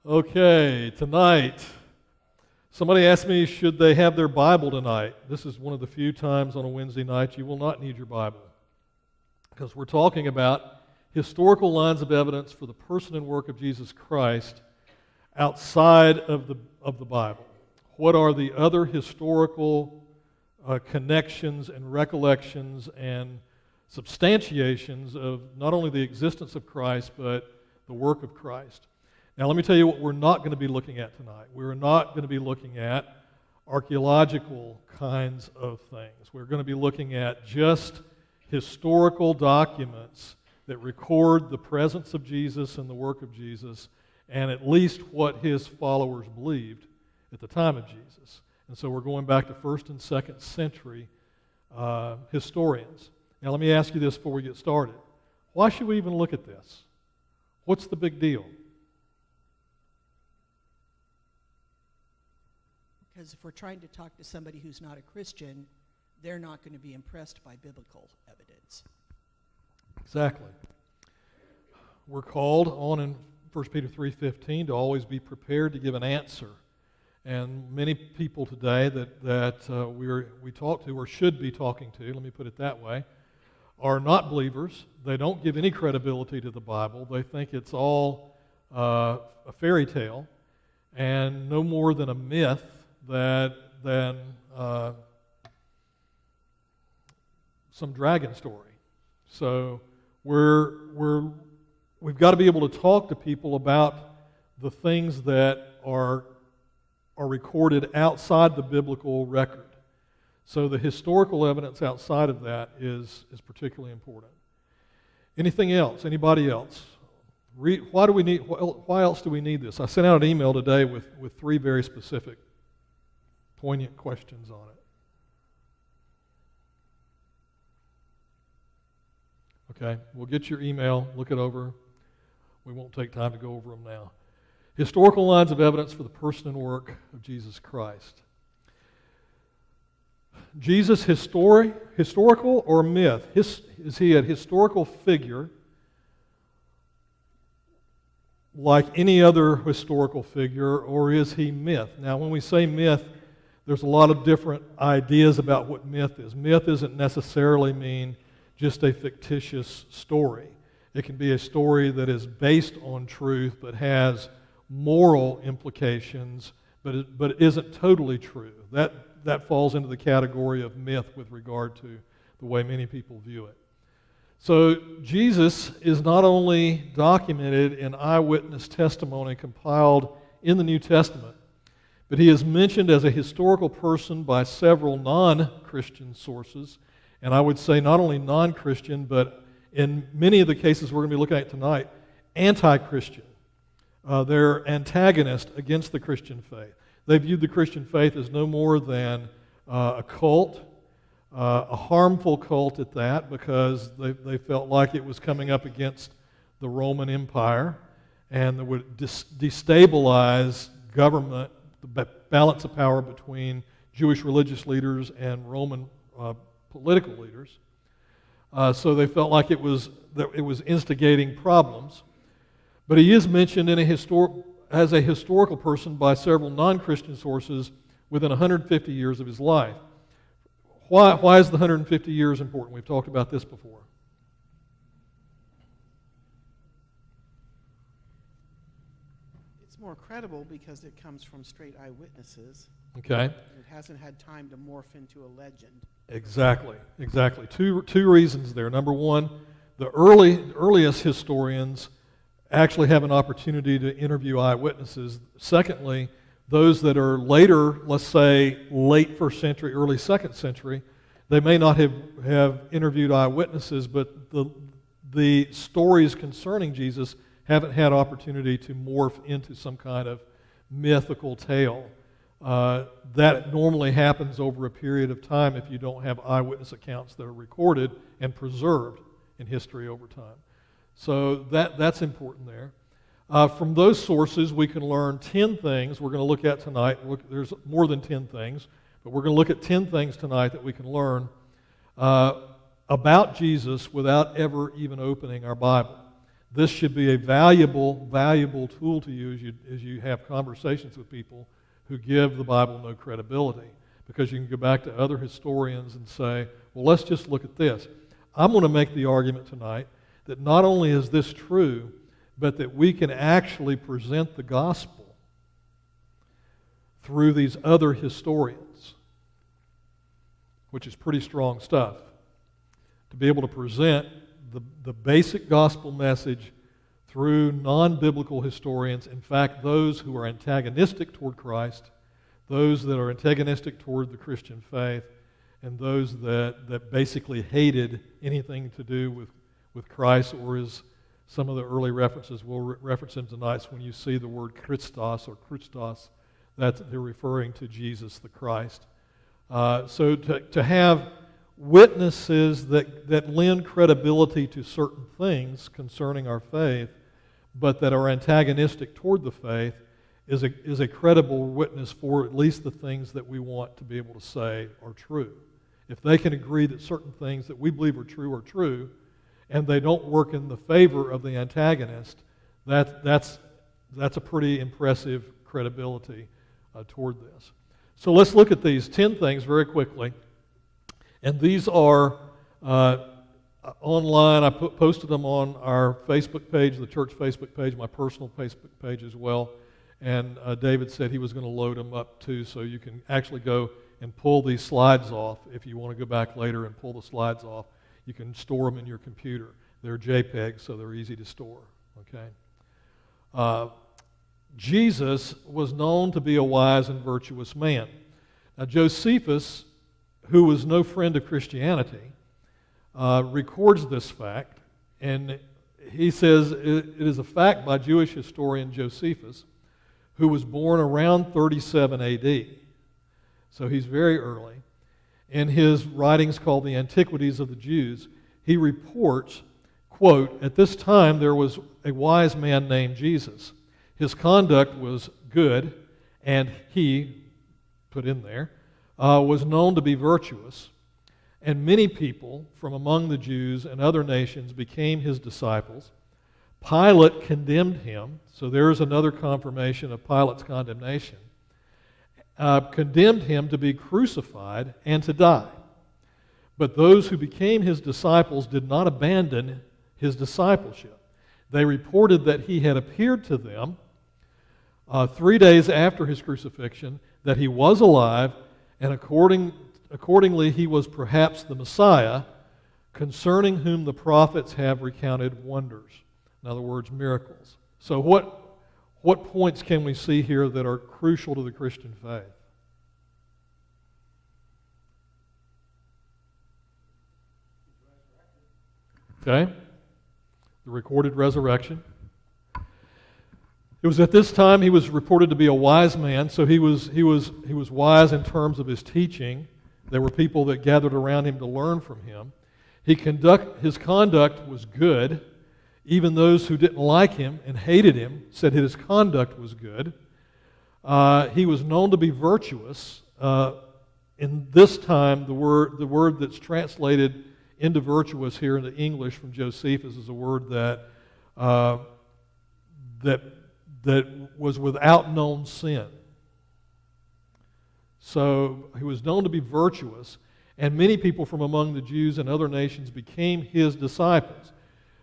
Okay, tonight, somebody asked me, should they have their Bible tonight? This is one of the few times on a Wednesday night you will not need your Bible, because we're talking about historical lines of evidence for the person and work of Jesus Christ outside of the Bible. What are the other historical connections and recollections and substantiations of not only the existence of Christ, but the work of Christ? Now, let me tell you what we're not going to be looking at tonight. We're not going to be looking at archaeological kinds of things. We're going to be looking at just historical documents that record the presence of Jesus and the work of Jesus, and at least what his followers believed at the time of Jesus. And so we're going back to 1st and 2nd century historians. Now, let me ask you this before we get started. Why should we even look at this? What's the big deal? Because if we're trying to talk to somebody who's not a Christian, they're not going to be impressed by biblical evidence. Exactly. We're called on in 1 Peter 3:15 to always be prepared to give an answer. And many people today that we talk to or should be talking to, let me put it that way, are not believers. They don't give any credibility to the Bible. They think it's all a fairy tale and no more than a myth than some dragon story. So we've got to be able to talk to people about the things that are recorded outside the biblical record. So the historical evidence outside of that is particularly important. Anything else? Anybody else? Why else do we need this? I sent out an email today with 3 very specific, poignant questions on it. Okay, we'll get your email, look it over. We won't take time to go over them now. Historical lines of evidence for the person and work of Jesus Christ. Jesus, historical or myth? Is he a historical figure like any other historical figure, or is he myth? Now, when we say myth, there's a lot of different ideas about what myth is. Myth doesn't necessarily mean just a fictitious story. It can be a story that is based on truth but has moral implications, but it isn't totally true. That falls into the category of myth with regard to the way many people view it. So Jesus is not only documented in eyewitness testimony compiled in the New Testament, but he is mentioned as a historical person by several non-Christian sources, and I would say not only non-Christian, but in many of the cases we're going to be looking at tonight, anti-Christian. They're antagonist against the Christian faith. They viewed the Christian faith as no more than a cult, a harmful cult at that, because they felt like it was coming up against the Roman Empire and that would destabilize government, the balance of power between Jewish religious leaders and Roman political leaders. So they felt like it was instigating problems. But he is mentioned as a historical person by several non-Christian sources within 150 years of his life. Why is the 150 years important? We've talked about this before. It's more credible because it comes from straight eyewitnesses. Okay. It hasn't had time to morph into a legend. Exactly. Two reasons there. Number one, the earliest historians actually have an opportunity to interview eyewitnesses. Secondly, those that are later, let's say late 1st century, early 2nd century, they may not have interviewed eyewitnesses, but the stories concerning Jesus haven't had opportunity to morph into some kind of mythical tale. That normally happens over a period of time if you don't have eyewitness accounts that are recorded and preserved in history over time. So that's important there. From those sources, we can learn 10 things we're going to look at tonight. There's more than 10 things, but we're going to look at 10 things tonight that we can learn about Jesus without ever even opening our Bible. this should be a valuable tool to you as you have conversations with people who give the Bible no credibility. Because you can go back to other historians and say, well, let's just look at this. I'm going to make the argument tonight that not only is this true, but that we can actually present the gospel through these other historians, which is pretty strong stuff. To be able to present the basic gospel message through non-biblical historians, in fact, those who are antagonistic toward Christ, those that are antagonistic toward the Christian faith, and those that basically hated anything to do with Christ, or as some of the early references, we'll reference them tonight, when you see the word Christos or Christos, that they're referring to Jesus the Christ. So to have witnesses that lend credibility to certain things concerning our faith, but that are antagonistic toward the faith, is a credible witness for at least the things that we want to be able to say are true. If they can agree that certain things that we believe are true, and they don't work in the favor of the antagonist, that's a pretty impressive credibility toward this. So let's look at these 10 things very quickly. And these are online. I posted them on our Facebook page, the church Facebook page, my personal Facebook page as well. And David said he was going to load them up too, so you can actually go and pull these slides off. If you want to go back later and pull the slides off, you can store them in your computer. They're JPEGs, so they're easy to store. Okay. Jesus was known to be a wise and virtuous man. Now, Josephus, who was no friend of Christianity, records this fact, and he says it is a fact by Jewish historian Josephus, who was born around 37 AD. So he's very early. In his writings called the Antiquities of the Jews, he reports, quote, "At this time there was a wise man named Jesus. His conduct was good, and he," put in there, "was known to be virtuous, and many people from among the Jews and other nations became his disciples. Pilate condemned him," so there's another confirmation of Pilate's condemnation, "condemned him to be crucified and to die. But those who became his disciples did not abandon his discipleship. They reported that he had appeared to them 3 days after his crucifixion, that he was alive, and accordingly he was perhaps the Messiah, concerning whom the prophets have recounted wonders." In other words, miracles. So what points can we see here that are crucial to the Christian faith? Okay, the recorded resurrection. It was at this time he was reported to be a wise man, so he was wise in terms of his teaching. There were people that gathered around him to learn from him. His conduct was good. Even those who didn't like him and hated him said his conduct was good. He was known to be virtuous. In this time, the word that's translated into virtuous here in the English from Josephus is a word that was without known sin. So he was known to be virtuous, and many people from among the Jews and other nations became his disciples,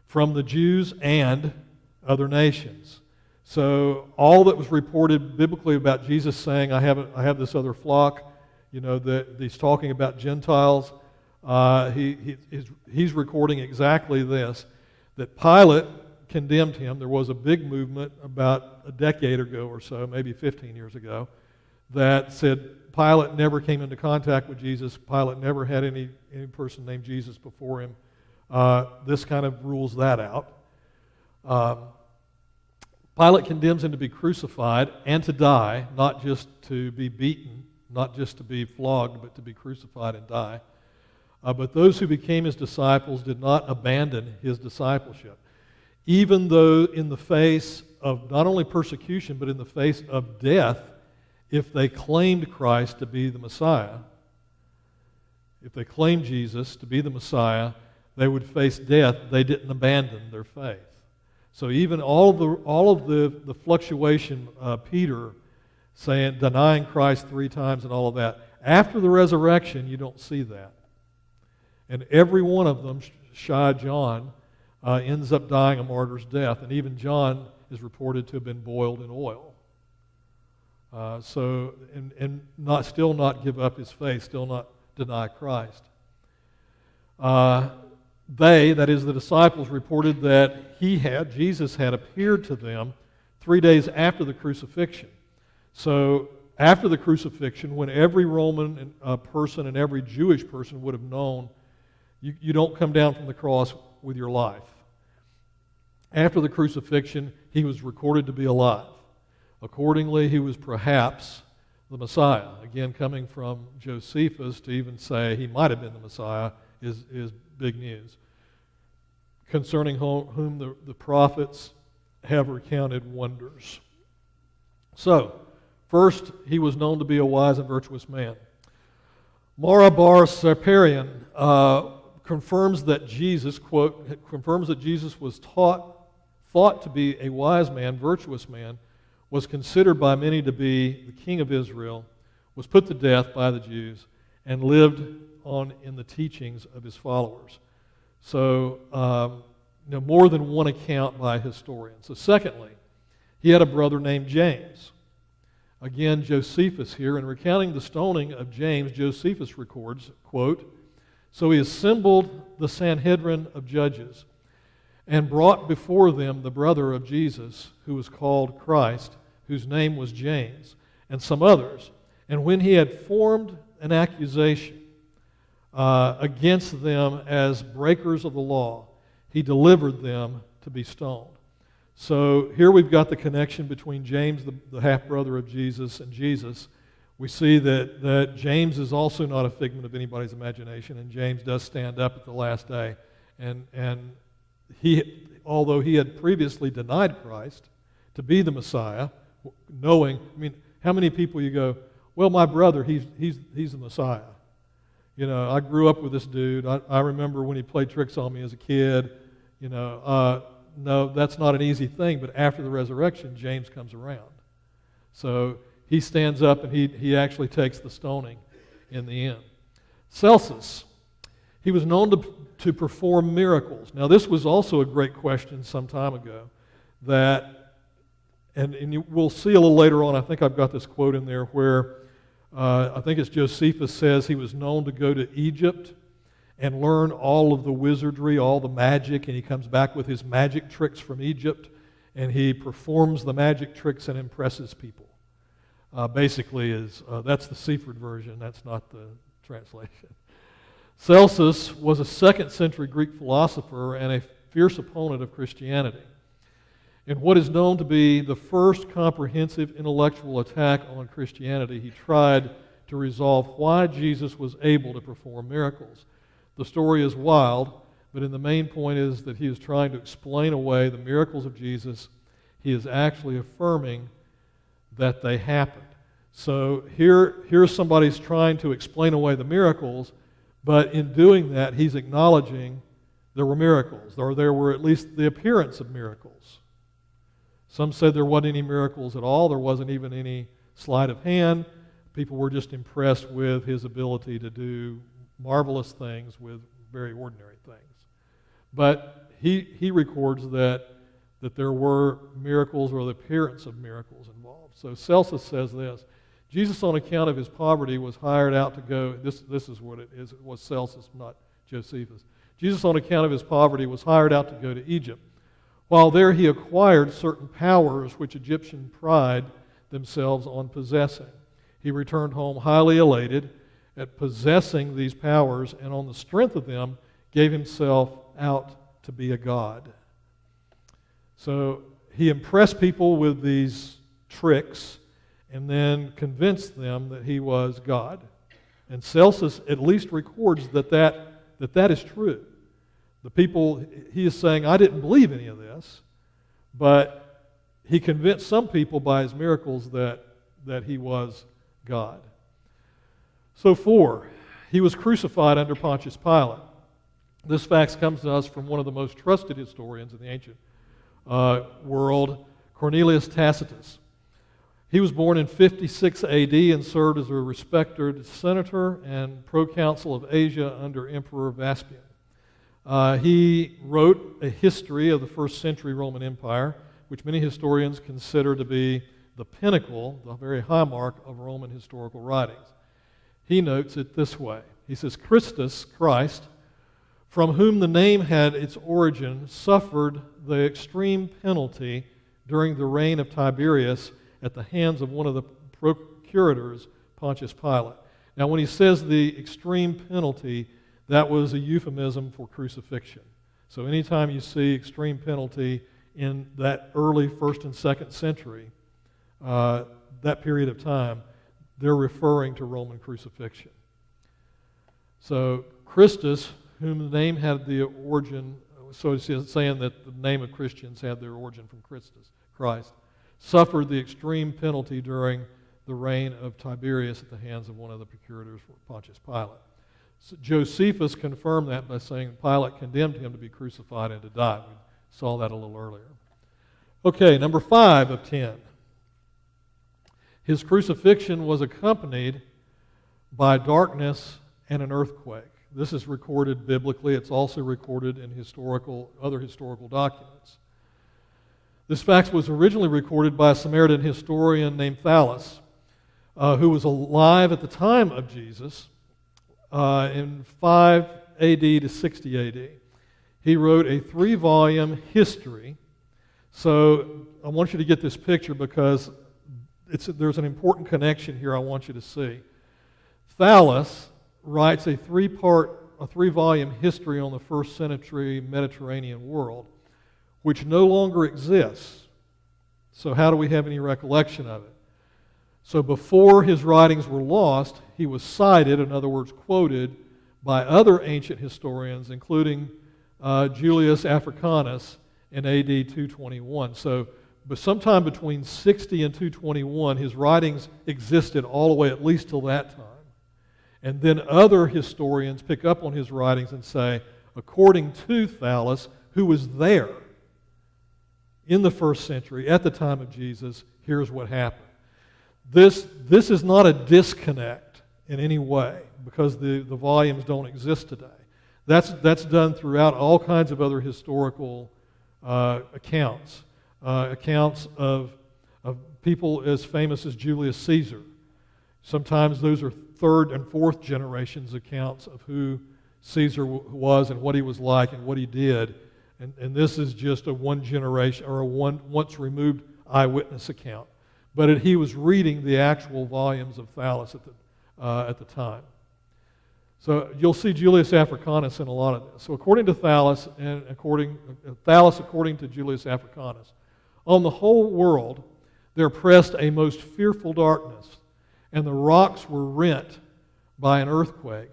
from the Jews and other nations. So all that was reported biblically about Jesus saying, I have this other flock, that he's talking about Gentiles, he's recording exactly this, that Pilate condemned him. There was a big movement about a decade ago or so, maybe 15 years ago, that said Pilate never came into contact with Jesus. Pilate never had any person named Jesus before him. This kind of rules that out. Pilate condemns him to be crucified and to die, not just to be beaten, not just to be flogged, but to be crucified and die. But those who became his disciples did not abandon his discipleship. Even though in the face of not only persecution, but in the face of death, if they claimed Christ to be the Messiah, if they claimed Jesus to be the Messiah, they would face death. They didn't abandon their faith. So even all of the fluctuation, Peter saying, denying Christ 3 times and all of that, after the resurrection, you don't see that. And every one of them, shy John, ends up dying a martyr's death. And even John is reported to have been boiled in oil. Still not give up his faith, still not deny Christ. They, that is the disciples, reported that Jesus had appeared to them 3 days after the crucifixion. So after the crucifixion, when every Roman person and every Jewish person would have known, you don't come down from the cross with your life. After the crucifixion, he was recorded to be alive. Accordingly, he was perhaps the Messiah. Again, coming from Josephus to even say he might have been the Messiah is big news. Concerning whom the prophets have recounted wonders. So, first, he was known to be a wise and virtuous man. Mara bar Sarperian confirms that Jesus, quote, confirms that Jesus was thought to be a wise man, virtuous man, was considered by many to be the king of Israel, was put to death by the Jews, and lived on in the teachings of his followers. So, more than one account by historians. So, secondly, he had a brother named James. Again, Josephus here, in recounting the stoning of James, Josephus records, quote, "So he assembled the Sanhedrin of judges and brought before them the brother of Jesus, who was called Christ, whose name was James, and some others. And when he had formed an accusation against them as breakers of the law, he delivered them to be stoned." So here we've got the connection between James, the half-brother of Jesus, and Jesus. We see that James is also not a figment of anybody's imagination, and James does stand up at the last day. And he, although he had previously denied Christ to be the Messiah, knowing, how many people you go, well, my brother, he's the Messiah. I grew up with this dude. I remember when he played tricks on me as a kid. No, that's not an easy thing, but after the resurrection, James comes around. So he stands up and he actually takes the stoning in the end. Celsus, he was known to perform miracles. Now this was also a great question some time ago, and we'll see a little later on, I think I've got this quote in there where I think it's Josephus says he was known to go to Egypt and learn all of the wizardry, all the magic, and he comes back with his magic tricks from Egypt, and he performs the magic tricks and impresses people. Basically, that's the Seaford version, that's not the translation. Celsus was a 2nd century Greek philosopher and a fierce opponent of Christianity. In what is known to be the first comprehensive intellectual attack on Christianity, he tried to resolve why Jesus was able to perform miracles. The story is wild, but in the main point is that he is trying to explain away the miracles of Jesus. He is actually affirming that they happened. So here's somebody's trying to explain away the miracles, but in doing that, he's acknowledging there were miracles, or there were at least the appearance of miracles. Some said there wasn't any miracles at all. There wasn't even any sleight of hand. People were just impressed with his ability to do marvelous things with very ordinary things. But he records that there were miracles or the appearance of miracles involved. So Celsus says this: Jesus, on account of his poverty, was hired out to go. This is what it is. It was Celsus, not Josephus. Jesus, on account of his poverty, was hired out to go to Egypt. While there, he acquired certain powers which Egyptians pride themselves on possessing. He returned home highly elated at possessing these powers, and on the strength of them gave himself out to be a god. So he impressed people with these tricks and then convinced them that he was God. And Celsus at least records that is true. The people, he is saying, I didn't believe any of this, but he convinced some people by his miracles that he was God. So 4, he was crucified under Pontius Pilate. This fact comes to us from one of the most trusted historians in the ancient world, Cornelius Tacitus. He was born in 56 AD and served as a respected senator and proconsul of Asia under Emperor Vespasian. He wrote a history of the first century Roman Empire, which many historians consider to be the pinnacle, the very high mark of Roman historical writings. He notes it this way. He says, Christ, from whom the name had its origin, suffered the extreme penalty during the reign of Tiberius at the hands of one of the procurators, Pontius Pilate. Now, when he says the extreme penalty, that was a euphemism for crucifixion. So anytime you see extreme penalty in that early 1st and 2nd century, that period of time, they're referring to Roman crucifixion. So Christus, whom the name had the origin, so it's saying that the name of Christians had their origin from Christ, suffered the extreme penalty during the reign of Tiberius at the hands of one of the procurators, Pontius Pilate. So Josephus confirmed that by saying Pilate condemned him to be crucified and to die. We saw that a little earlier. Okay, number 5 of 10. His crucifixion was accompanied by darkness and an earthquake. This is recorded biblically. It's also recorded in other historical documents. This fact was originally recorded by a Samaritan historian named Thallus, who was alive at the time of Jesus in 5 AD to 60 AD. He wrote a 3-volume history. So I want you to get this picture because there's an important connection here I want you to see. Thallus writes a 3-volume history on the first century Mediterranean world, which no longer exists. So how do we have any recollection of it? So before his writings were lost, he was cited, in other words, quoted, by other ancient historians, including Julius Africanus in AD 221. But sometime between 60 and 221, his writings existed all the way at least till that time. And then other historians pick up on his writings and say, according to Thallus, who was there in the first century at the time of Jesus, here's what happened. This is not a disconnect in any way because the volumes don't exist today. That's done throughout all kinds of other historical accounts of people as famous as Julius Caesar. Sometimes those are 3rd and 4th generations accounts of who Caesar was and what he was like and what he did. And this is just a one generation or a once removed eyewitness account. But he was reading the actual volumes of Thallus at the time. So you'll see Julius Africanus in a lot of this. So according to Thallus, and according to Julius Africanus, on the whole world there pressed a most fearful darkness, and the rocks were rent by an earthquake,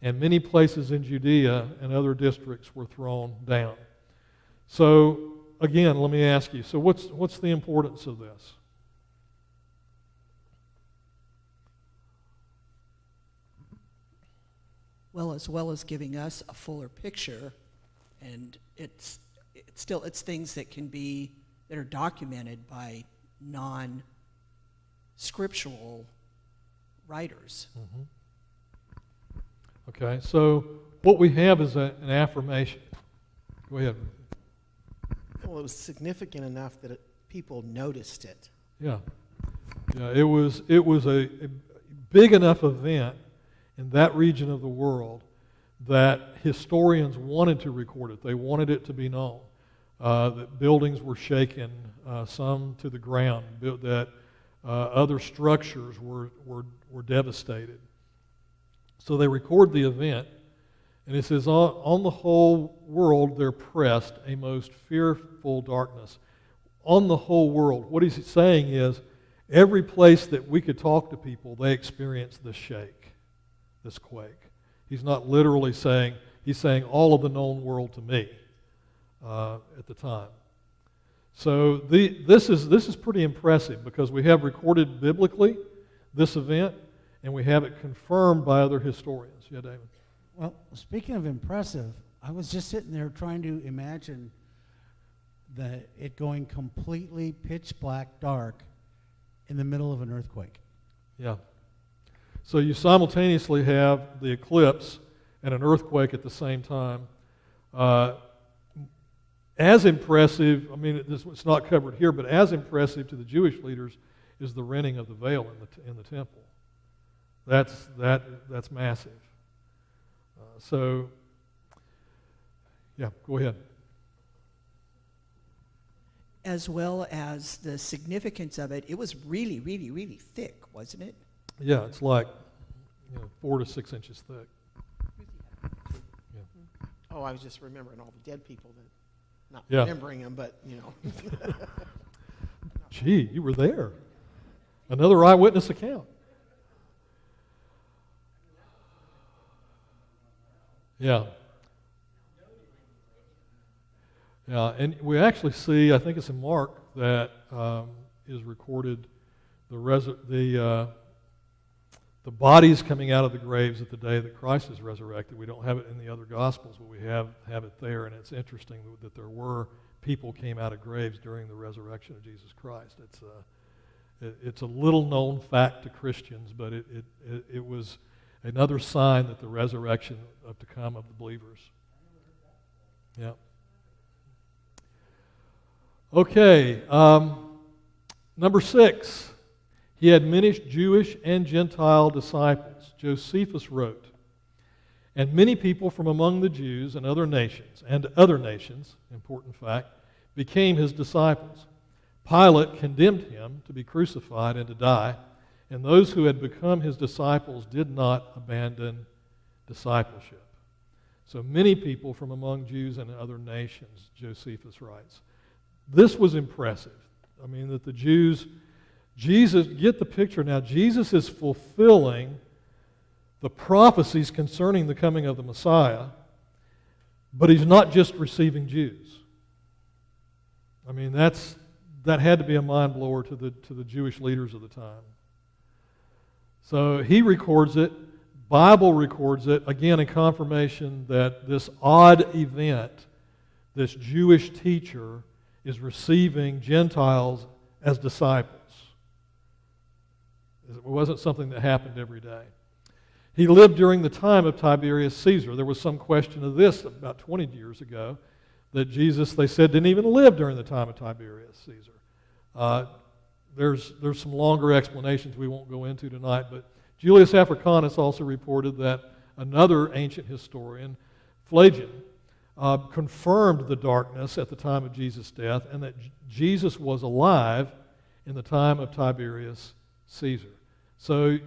and many places in Judea and other districts were thrown down. So again, let me ask you, so what's the importance of this? Well as giving us a fuller picture, and it's things that are documented by non-scriptural writers. Mm-hmm. Okay, so what we have is an affirmation. Go ahead. Well, it was significant enough that people noticed it. Yeah, it was a big enough event in that region of the world that historians wanted to record it. They wanted it to be known. That buildings were shaken, some to the ground, that other structures were devastated. So they record the event, and it says, on the whole world there pressed a most fearful darkness. On the whole world. What he's saying is, every place that we could talk to people, they experienced this shake, this quake. He's not literally saying, he's saying all of the known world to me at the time. So this is pretty impressive because we have recorded biblically this event, and we have it confirmed by other historians. Yeah, David? Well, speaking of impressive, I was just sitting there trying to imagine it going completely pitch black dark in the middle of an earthquake. Yeah. So you simultaneously have the eclipse and an earthquake at the same time. As impressive, I mean, it's not covered here, but as impressive to the Jewish leaders is the rending of the veil in the temple. That's massive. So, yeah, go ahead. As well as the significance of it, it was really, really, really thick, wasn't it? Yeah, it's like 4 to 6 inches thick. Yeah. Oh, I was just remembering all the dead people that, not Yeah. remembering them, but, Gee, you were there. Another eyewitness account. Yeah. Yeah, and we actually see, I think it's in Mark, that is recorded the bodies coming out of the graves at the day that Christ is resurrected. We don't have it in the other Gospels, but we have it there, and it's interesting that there were people came out of graves during the resurrection of Jesus Christ. It's a little-known fact to Christians, but it was another sign that the resurrection to come of the believers. Yeah. Okay, number 6. He had many Jewish and Gentile disciples. Josephus wrote, and many people from among the Jews and other nations, important fact, became his disciples. Pilate condemned him to be crucified and to die, and those who had become his disciples did not abandon discipleship. So many people from among Jews and other nations, Josephus writes. This was impressive. I mean, that the Jews, Jesus, get the picture now, Jesus is fulfilling the prophecies concerning the coming of the Messiah, but he's not just receiving Jews. I mean, that had to be a mind blower to the Jewish leaders of the time. So he records it, Bible records it, again in confirmation that this odd event, this Jewish teacher is receiving Gentiles as disciples. It wasn't something that happened every day. He lived during the time of Tiberius Caesar. There was some question of this about 20 years ago, that Jesus, they said, didn't even live during the time of Tiberius Caesar. There's some longer explanations we won't go into tonight, but Julius Africanus also reported that another ancient historian, Phlegon, confirmed the darkness at the time of Jesus' death, and that Jesus was alive in the time of Tiberius Caesar. So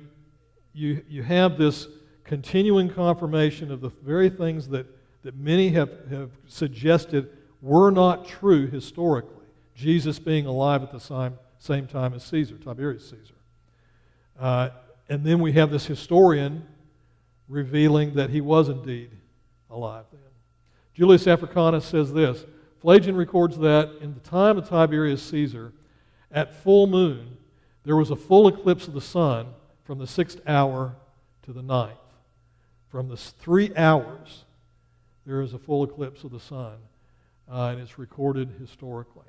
you have this continuing confirmation of the very things that many have suggested were not true historically. Jesus being alive at the same time as Caesar, Tiberius Caesar. And then we have this historian revealing that he was indeed alive then. Julius Africanus says this, Phlegon records that in the time of Tiberius Caesar, at full moon, there was a full eclipse of the sun from the 6th hour to the 9th. From the 3 hours, there is a full eclipse of the sun, and it's recorded historically.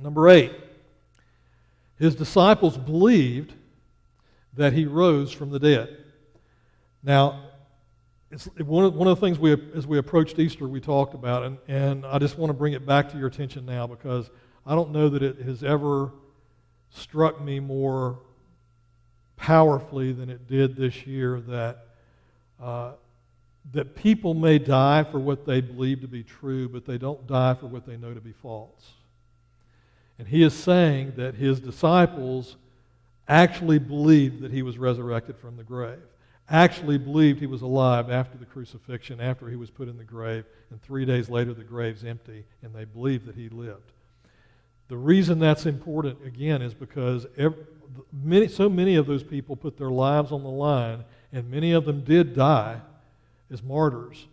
Number 8, his disciples believed that he rose from the dead. Now, it's one of the things as we approached Easter we talked about, and I just want to bring it back to your attention now because I don't know that it has ever struck me more powerfully than it did this year that people may die for what they believe to be true, but they don't die for what they know to be false. And he is saying that his disciples actually believed that he was resurrected from the grave, actually believed he was alive after the crucifixion, after he was put in the grave, and 3 days later the grave's empty, and they believed that he lived. The reason that's important, again, is because so many of those people put their lives on the line, and many of them did die as martyrs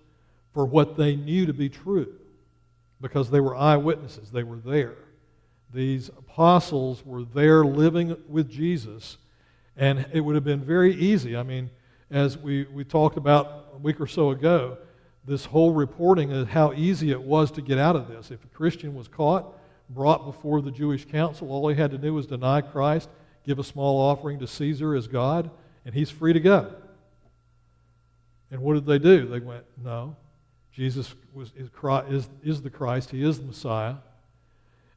for what they knew to be true, because they were eyewitnesses, they were there. These apostles were there living with Jesus, and it would have been very easy. I mean, as we talked about a week or so ago, this whole reporting of how easy it was to get out of this. If a Christian was caught, brought before the Jewish council, all he had to do was deny Christ, give a small offering to Caesar as God, and he's free to go. And what did they do? They went, no, Jesus is the Christ, he is the Messiah,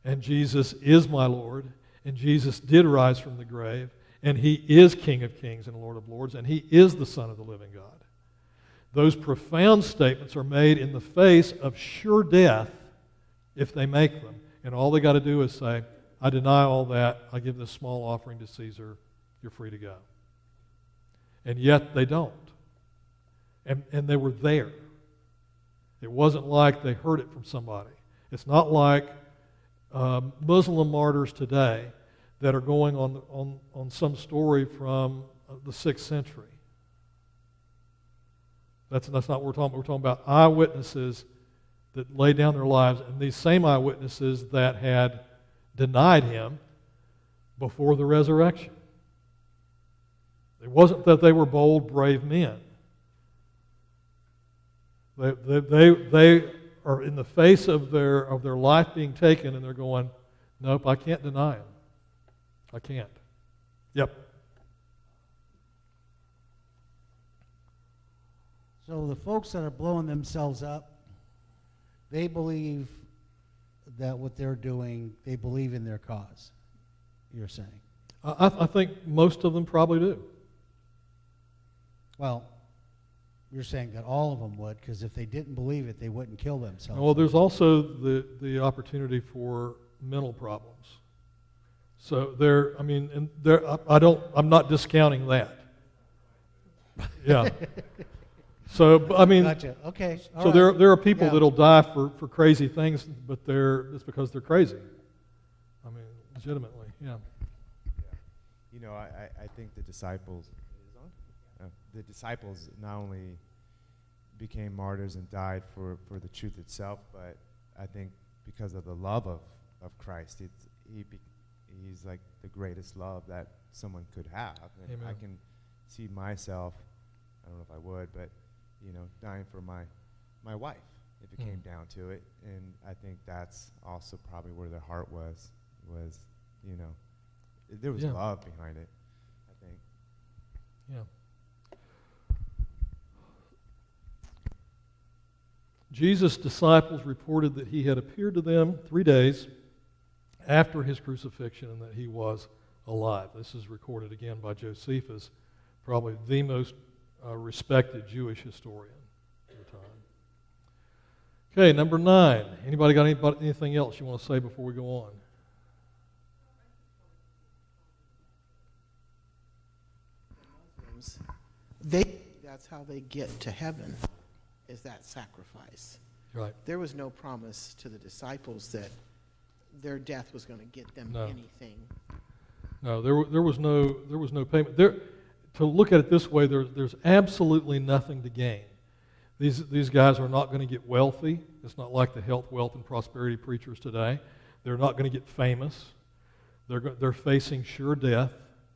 and Jesus is my Lord, and Jesus did rise from the grave, and he is King of kings and Lord of lords, and he is the Son of the living God. Those profound statements are made in the face of sure death if they make them. And all they got to do is say, I deny all that, I give this small offering to Caesar, you're free to go. And yet they don't. And they were there. It wasn't like they heard it from somebody. It's not like Muslim martyrs today that are going on some story from the 6th century. That's not what we're talking about. We're talking about eyewitnesses that laid down their lives, and these same eyewitnesses that had denied him before the resurrection. It wasn't that they were bold, brave men. They are in the face of their life being taken, and they're going, nope, I can't deny him. I can't. Yep. So the folks that are blowing themselves up, they believe that what they're doing, they believe in their cause, you're saying. I think most of them probably do. Well, you're saying that all of them would, because if they didn't believe it, they wouldn't kill themselves. Well, there's also the opportunity for mental problems. So I'm not discounting that. Yeah. So, I mean, Gotcha. Okay. All so right. there are people Yeah. that'll die for crazy things, but it's because they're crazy. I mean, legitimately, yeah. You know, I think the disciples not only became martyrs and died for the truth itself, but I think because of the love of Christ, he's like the greatest love that someone could have. And Amen. I can see myself, I don't know if I would, but dying for my wife if it came down to it. And I think that's also probably where their heart was there was Yeah. love behind it, I think. Yeah. Jesus' disciples reported that he had appeared to them 3 days after his crucifixion and that he was alive. This is recorded again by Josephus, probably the most respected Jewish historian of the time. Okay, number 9. Anybody got anything else you want to say before we go on? That's how they get to heaven, is that sacrifice. Right. There was no promise to the disciples that their death was going to get them No. anything. No, there was no payment. To look at it this way, there's absolutely nothing to gain. These guys are not going to get wealthy. It's not like the health, wealth, and prosperity preachers today. They're not going to get famous. They're facing sure death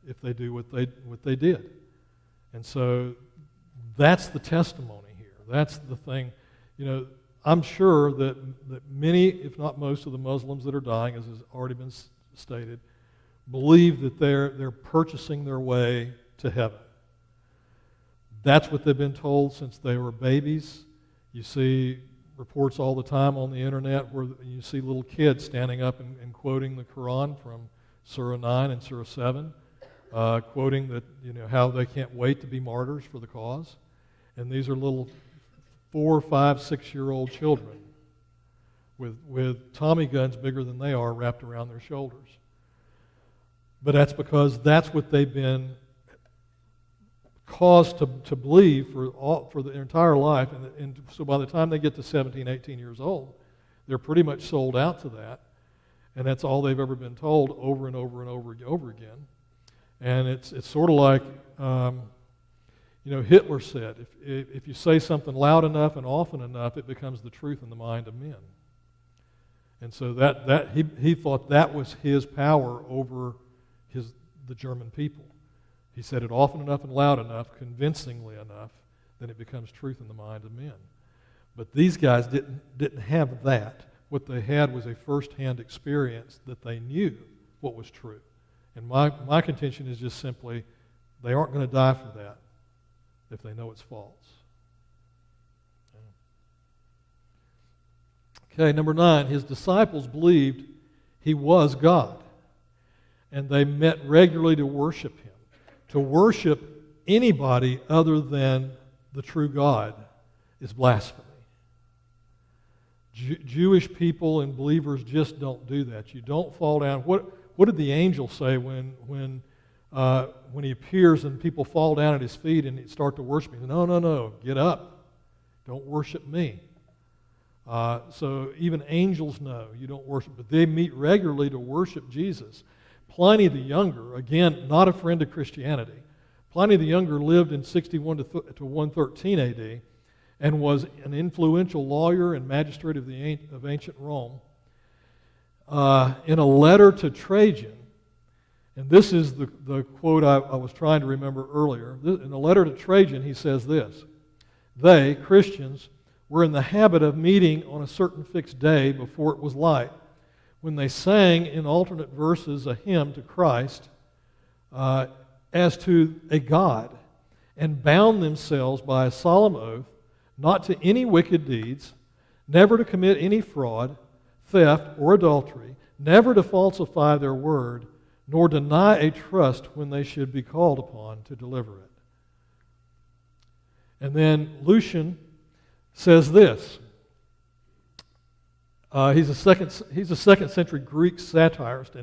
if they do what they did. And so that's the testimony here. That's the thing. I'm sure that many, if not most, of the Muslims that are dying, as has already been stated, believe that they're purchasing their way to heaven. That's what they've been told since they were babies. You see reports all the time on the internet where you see little kids standing up and quoting the Quran from Surah 9 and Surah 7, quoting that how they can't wait to be martyrs for the cause. And these are little 4, 5, 6-year-old children with Tommy guns bigger than they are wrapped around their shoulders. But that's because that's what they've been caused to believe for their entire life. And so by the time they get to 17, 18 years old, they're pretty much sold out to that. And that's all they've ever been told over and over and over again. And it's sort of like, Hitler said, if you say something loud enough and often enough, it becomes the truth in the mind of men. And so that he thought that was his power over the German people. He said it often enough and loud enough, convincingly enough, then it becomes truth in the mind of men. But these guys didn't have that. What they had was a first-hand experience that they knew what was true. And my contention is just simply, they aren't going to die for that if they know it's false. Okay, number 9, his disciples believed he was God, and they met regularly to worship him. To worship anybody other than the true God is blasphemy. Jewish people and believers just don't do that. You don't fall down. What did the angel say when he appears and people fall down at his feet and start to worship him? No, get up. Don't worship me. So even angels know you don't worship, but they meet regularly to worship Jesus. Pliny the Younger, again, not a friend of Christianity. Pliny the Younger lived in 61 to 113 AD and was an influential lawyer and magistrate of ancient Rome. In a letter to Trajan, and this is the quote I was trying to remember earlier. In a letter to Trajan, he says this: "They, Christians, were in the habit of meeting on a certain fixed day before it was light, when they sang in alternate verses a hymn to Christ as to a God, and bound themselves by a solemn oath not to any wicked deeds, never to commit any fraud, theft, or adultery, never to falsify their word, nor deny a trust when they should be called upon to deliver it." And then Lucian says this. He's a second century Greek satirist,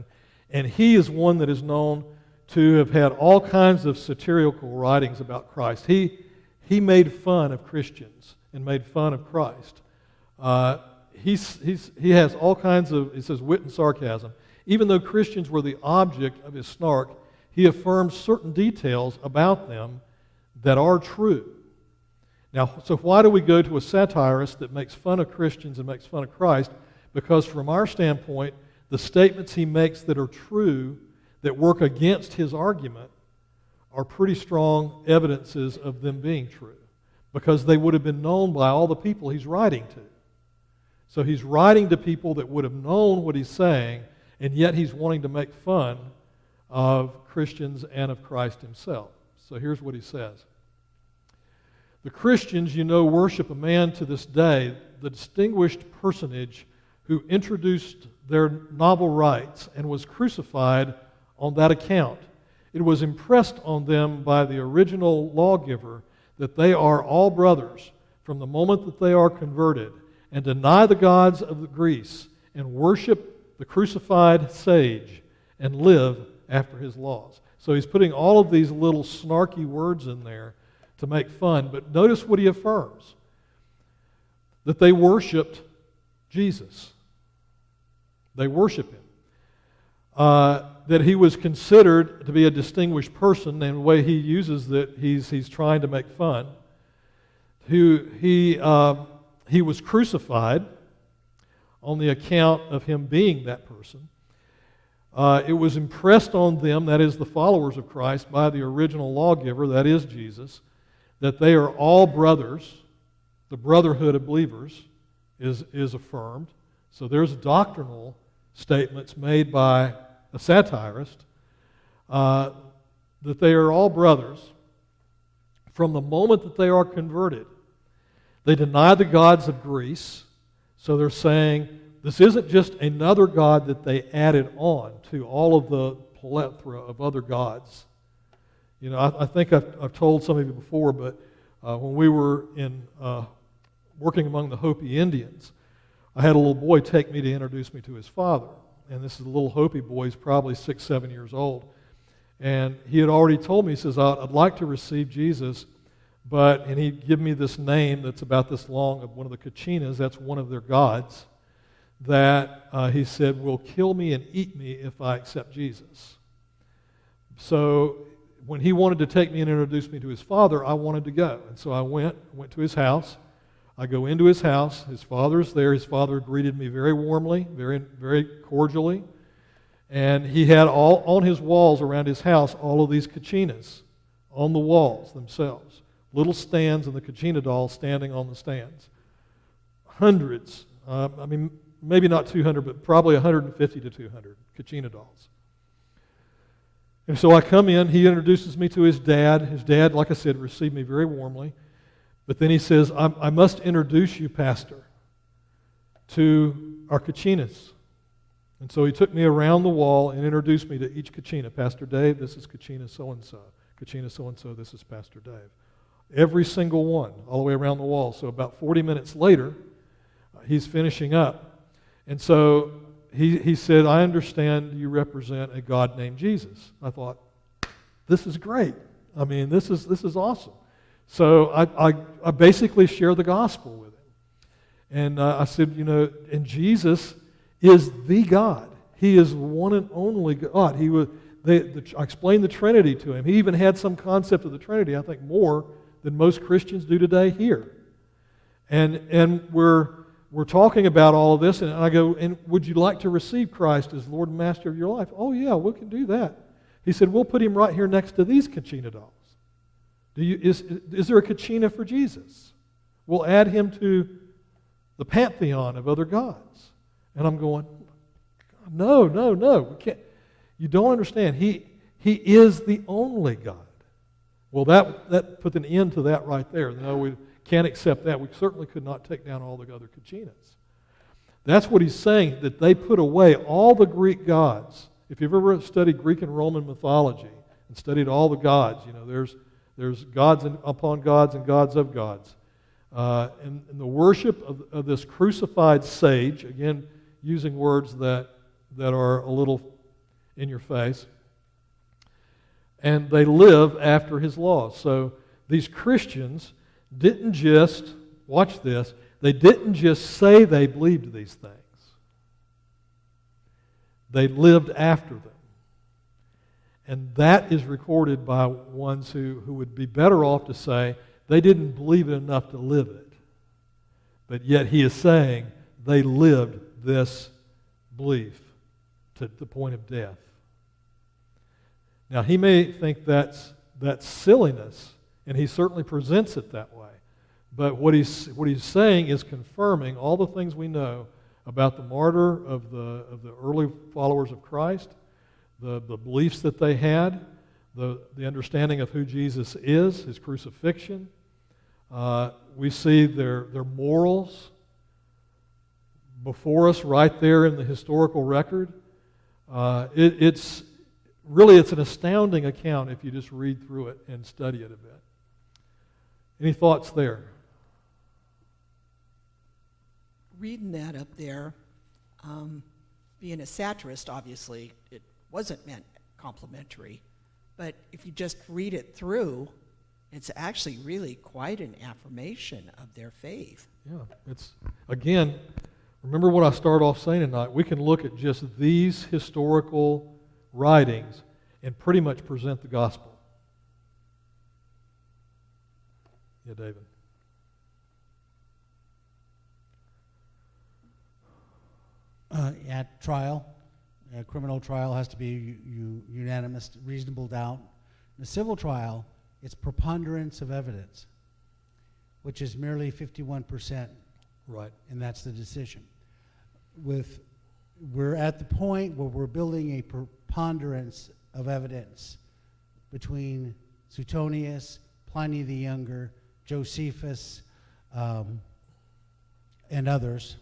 and he is one that is known to have had all kinds of satirical writings about Christ. He made fun of Christians and made fun of Christ. He has all kinds of, he says, wit and sarcasm. Even though Christians were the object of his snark, he affirms certain details about them that are true. Now, so why do we go to a satirist that makes fun of Christians and makes fun of Christ? Because from our standpoint, the statements he makes that are true, that work against his argument, are pretty strong evidences of them being true, because they would have been known by all the people he's writing to. So he's writing to people that would have known what he's saying, and yet he's wanting to make fun of Christians and of Christ himself. So here's what he says. "The Christians, you know, worship a man to this day, the distinguished personage who introduced their novel rites and was crucified on that account. It was impressed on them by the original lawgiver that they are all brothers from the moment that they are converted, and deny the gods of Greece and worship the crucified sage and live after his laws." So he's putting all of these little snarky words in there to make fun, but notice what he affirms: that they worshipped Jesus. They worship him. That he was considered to be a distinguished person, and the way he uses that, he's trying to make fun. He was crucified on the account of him being that person. It was impressed on them, that is the followers of Christ, by the original lawgiver, that is Jesus, that they are all brothers. The brotherhood of believers is affirmed. So there's doctrinal statements made by a satirist that they are all brothers from the moment that they are converted. They deny the gods of Greece, so they're saying this isn't just another god that they added on to all of the plethora of other gods. You know, I think I've told some of you before, but when we were working among the Hopi Indians, I had a little boy take me to introduce me to his father. And this is a little Hopi boy, he's probably 6, 7 years old. And he had already told me, he says, I'd like to receive Jesus, and he'd give me this name that's about this long of one of the Kachinas, that's one of their gods, that he said will kill me and eat me if I accept Jesus. So when he wanted to take me and introduce me to his father, I wanted to go. And so I went to his house. I go into his house. His father's there. His father greeted me very warmly, very, very cordially. And he had all on his walls around his house all of these Kachinas on the walls themselves. Little stands and the Kachina dolls standing on the stands. hundreds, maybe not 200, but probably 150 to 200 Kachina dolls. And so I come in, he introduces me to his dad. His dad, like I said, received me very warmly. But then he says, I must introduce you, Pastor, to our Kachinas. And so he took me around the wall and introduced me to each Kachina. Pastor Dave, this is Kachina so-and-so. Kachina so-and-so, this is Pastor Dave. Every single one, all the way around the wall. So about 40 minutes later, he's finishing up. And so he said, I understand you represent a God named Jesus. I thought, this is great. I mean, this is awesome. So I basically share the gospel with him. And I said, and Jesus is the God. He is one and only God. I explained the Trinity to him. He even had some concept of the Trinity, I think more than most Christians do today here. And we're talking about all of this, and I go, and would you like to receive Christ as Lord and Master of your life? Oh yeah, we can do that. He said, we'll put him right here next to these Kachina dolls. Is there a Kachina for Jesus? We'll add him to the pantheon of other gods. And I'm going, no, we can't. You don't understand. He is the only God. Well, that put an end to that right there. No, we can't accept that. We certainly could not take down all the other Kachinas. That's what he's saying, that they put away all the Greek gods. If you've ever studied Greek and Roman mythology and studied all the gods, there's gods upon gods and gods of gods. And the worship of this crucified sage, again, using words that are a little in your face, and they live after his laws. So these Christians didn't just, watch this, they didn't just say they believed these things. They lived after them. And that is recorded by ones who would be better off to say they didn't believe it enough to live it. But yet he is saying they lived this belief to the point of death. Now, he may think that's silliness, and he certainly presents it that way. But what he's saying is confirming all the things we know about the martyr of the early followers of Christ, the beliefs that they had, the understanding of who Jesus is, his crucifixion. We see their morals before us right there in the historical record. It's an astounding account if you just read through it and study it a bit. Any thoughts there? Reading that up there, being a satirist, obviously, it wasn't meant complimentary. But if you just read it through, it's actually really quite an affirmation of their faith. Yeah, it's, again, remember what I started off saying tonight. We can look at just these historical writings and pretty much present the gospel. Yeah, David. At trial, a criminal trial has to be unanimous, reasonable doubt. In a civil trial, it's preponderance of evidence, which is merely 51%. Right. And that's the decision. We're at the point where we're building a preponderance of evidence between Suetonius, Pliny the Younger, Josephus, and others.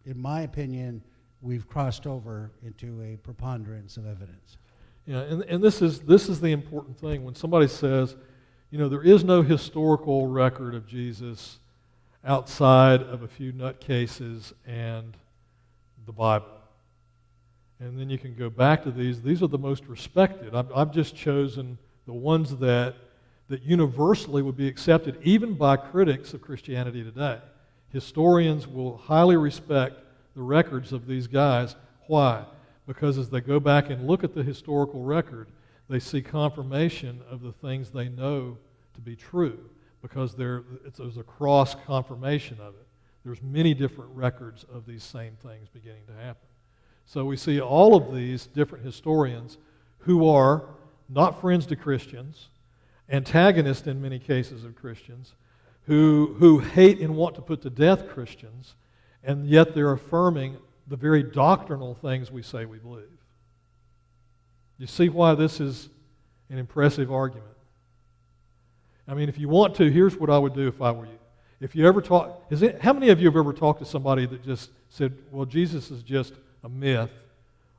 In my opinion, we've crossed over into a preponderance of evidence. Yeah, and this is the important thing. When somebody says, there is no historical record of Jesus outside of a few nutcases and the Bible. And then you can go back to these. These are the most respected. I've just chosen the ones that universally would be accepted even by critics of Christianity today. Historians will highly respect the records of these guys. Why? Because as they go back and look at the historical record, they see confirmation of the things they know to be true, because there's a cross-confirmation of it. There's many different records of these same things beginning to happen. So we see all of these different historians who are not friends to Christians, antagonists in many cases of Christians, who hate and want to put to death Christians, and yet they're affirming the very doctrinal things we say we believe. You see why this is an impressive argument? I mean, if you want to, here's what I would do if I were you. If you ever talk, how many of you have ever talked to somebody that just said, well, Jesus is just a myth,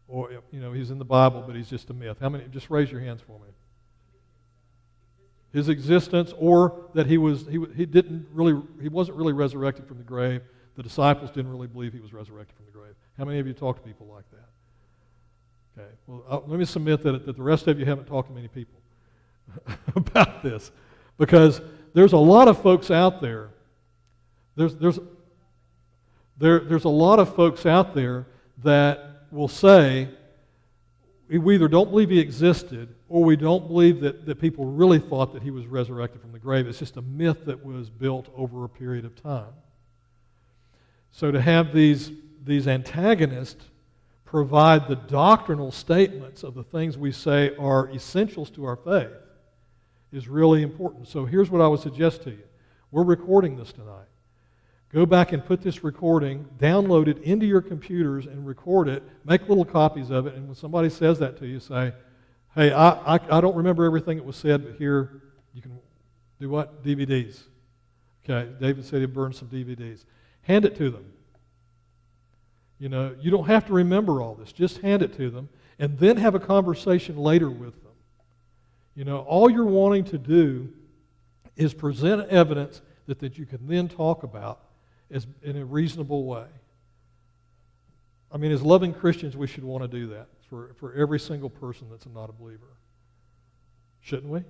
or, he's in the Bible, but he's just a myth? How many? Just raise your hands for me. His existence, or that he wasn't really resurrected from the grave. The disciples didn't really believe he was resurrected from the grave. How many of you talk to people like that? Okay. Well, let me submit that the rest of you haven't talked to many people about this, because there's a lot of folks out there. There's a lot of folks out there that will say, we either don't believe he existed, or we don't believe that people really thought that he was resurrected from the grave. It's just a myth that was built over a period of time. So to have these antagonists provide the doctrinal statements of the things we say are essentials to our faith is really important. So here's what I would suggest to you. We're recording this tonight. Go back and put this recording, download it into your computers and record it, make little copies of it, and when somebody says that to you, say, hey, I don't remember everything that was said, but here you can do what? DVDs. Okay, David said he'd burn some DVDs. Hand it to them. You don't have to remember all this. Just hand it to them, and then have a conversation later with them. All you're wanting to do is present evidence that you can then talk about in a reasonable way. I mean, as loving Christians, we should want to do that for every single person that's not a believer. Shouldn't we?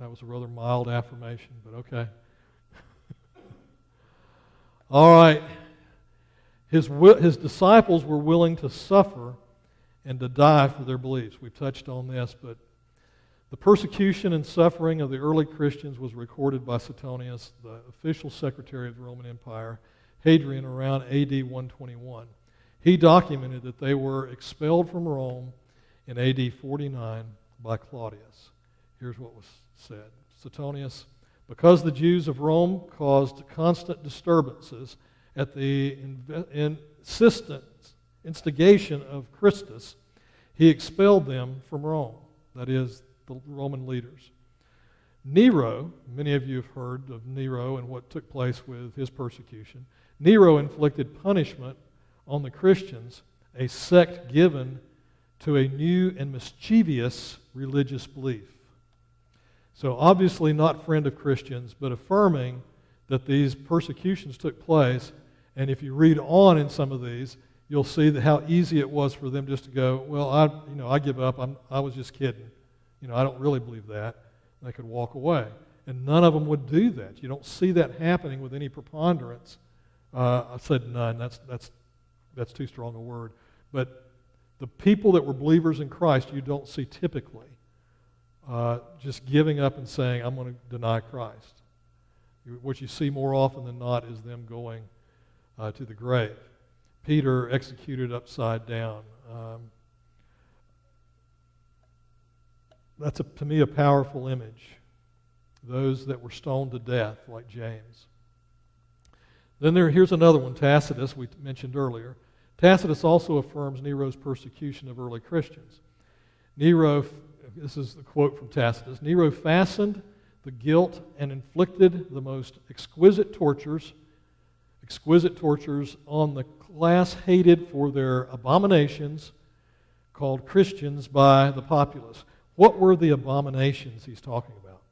That was a rather mild affirmation, but okay. All right. His disciples were willing to suffer and to die for their beliefs. We've touched on this, but the persecution and suffering of the early Christians was recorded by Suetonius, the official secretary of the Roman Empire, Hadrian, around AD 121. He documented that they were expelled from Rome in AD 49 by Claudius. Here's what was said. Suetonius, because the Jews of Rome caused constant disturbances at the instigation of Christus, he expelled them from Rome, that is, the Roman leaders. Nero, many of you have heard of Nero and what took place with his persecution. Nero inflicted punishment on the Christians, a sect given to a new and mischievous religious belief. So obviously not friend of Christians, but affirming that these persecutions took place. And if you read on in some of these, you'll see how easy it was for them just to go, well, I give up. I was just kidding. I don't really believe that. And they could walk away. And none of them would do that. You don't see that happening with any preponderance. I said none. That's too strong a word. But the people that were believers in Christ, you don't see typically just giving up and saying, I'm going to deny Christ. What you see more often than not is them going to the grave. Peter executed upside down. That's, to me, a powerful image. Those that were stoned to death, like James. Then here's another one, Tacitus, we mentioned earlier. Tacitus also affirms Nero's persecution of early Christians. Nero, this is the quote from Tacitus, Nero fastened the guilt and inflicted the most exquisite tortures on the class hated for their abominations, called Christians by the populace. What were the abominations he's talking about?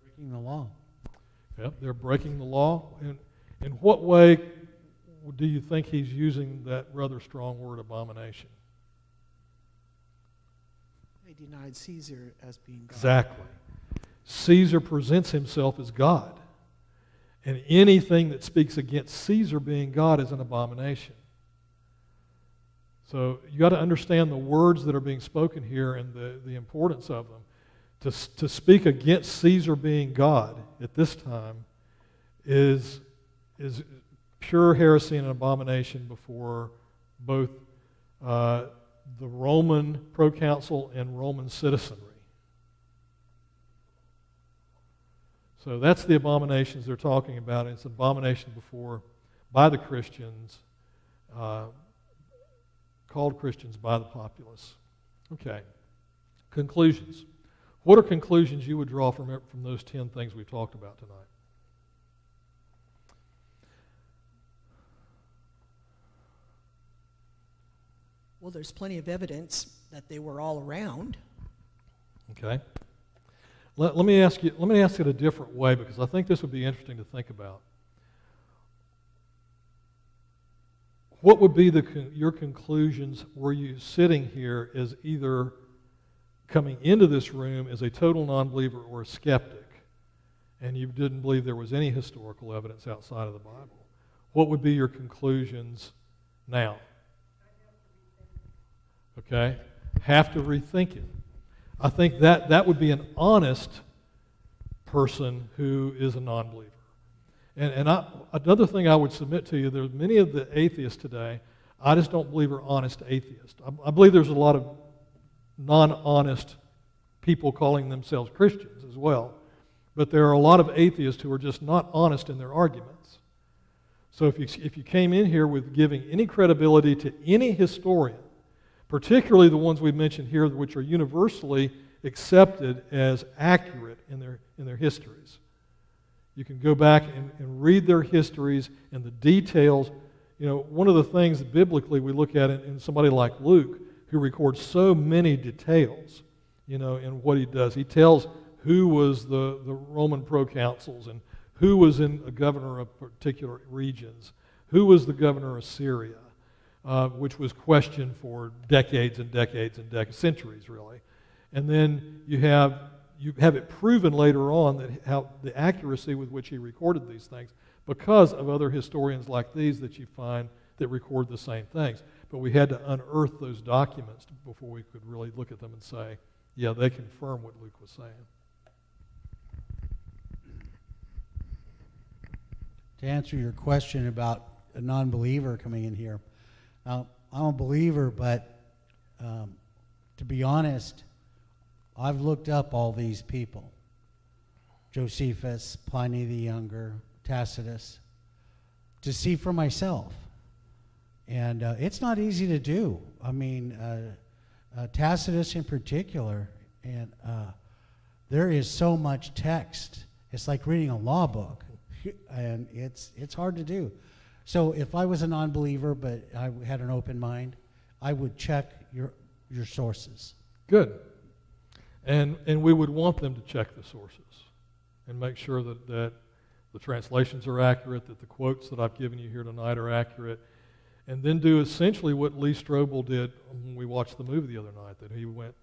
Breaking the law. Yep, they're breaking the law. And in what way do you think he's using that rather strong word, abomination? They denied Caesar as being God. Exactly. Caesar presents himself as God. And anything that speaks against Caesar being God is an abomination. So you got to understand the words that are being spoken here and the importance of them. To speak against Caesar being God at this time is pure heresy and an abomination before both the Roman proconsul and Roman citizenry. So that's the abominations they're talking about. It's an abomination by the Christians, called Christians by the populace. Okay. Conclusions. What are conclusions you would draw from those 10 things we've talked about tonight? Well, there's plenty of evidence that they were all around. Okay. Let me ask it a different way, because I think this would be interesting to think about. What would be your conclusions were you sitting here as either coming into this room as a total non-believer or a skeptic, and you didn't believe there was any historical evidence outside of the Bible? What would be your conclusions now? Okay? Have to rethink it. I think that would be an honest person who is a non-believer. And another thing I would submit to you, there's many of the atheists today, I just don't believe are honest atheists. I believe there's a lot of non-honest people calling themselves Christians as well. But there are a lot of atheists who are just not honest in their arguments. So if you came in here with giving any credibility to any historian, particularly the ones we've mentioned here, which are universally accepted as accurate in their histories. You can go back and read their histories and the details. You know, one of the things that biblically we look at in somebody like Luke, who records so many details, you know, in what he does. He tells who was the Roman proconsuls and who was a governor of particular regions, who was the governor of Syria, which was questioned for decades and decades and centuries, really. And then you have it proven later on that how the accuracy with which he recorded these things, because of other historians like these that you find that record the same things. But we had to unearth those documents before we could really look at them and say, yeah, they confirm what Luke was saying. To answer your question about a non-believer coming in here, now, I'm a believer, but to be honest, I've looked up all these people. Josephus, Pliny the Younger, Tacitus, to see for myself. And it's not easy to do. I mean, Tacitus in particular, and there is so much text. It's like reading a law book, and it's hard to do. So if I was a non-believer, but I had an open mind, I would check your sources. Good. And we would want them to check the sources and make sure that the translations are accurate, that the quotes that I've given you here tonight are accurate, and then do essentially what Lee Strobel did when we watched the movie the other night, that he went,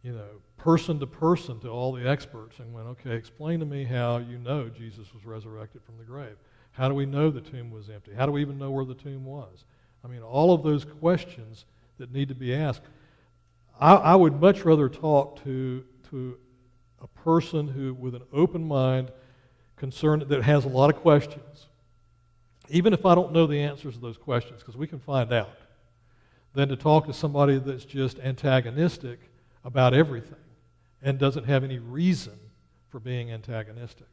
you know, person to person to all the experts and went, okay, explain to me how you know Jesus was resurrected from the grave. How do we know the tomb was empty? How do we even know where the tomb was? I mean, all of those questions that need to be asked. I would much rather talk to a person who, with an open mind, concerned, that has a lot of questions, even if I don't know the answers to those questions, because we can find out, than to talk to somebody that's just antagonistic about everything and doesn't have any reason for being antagonistic,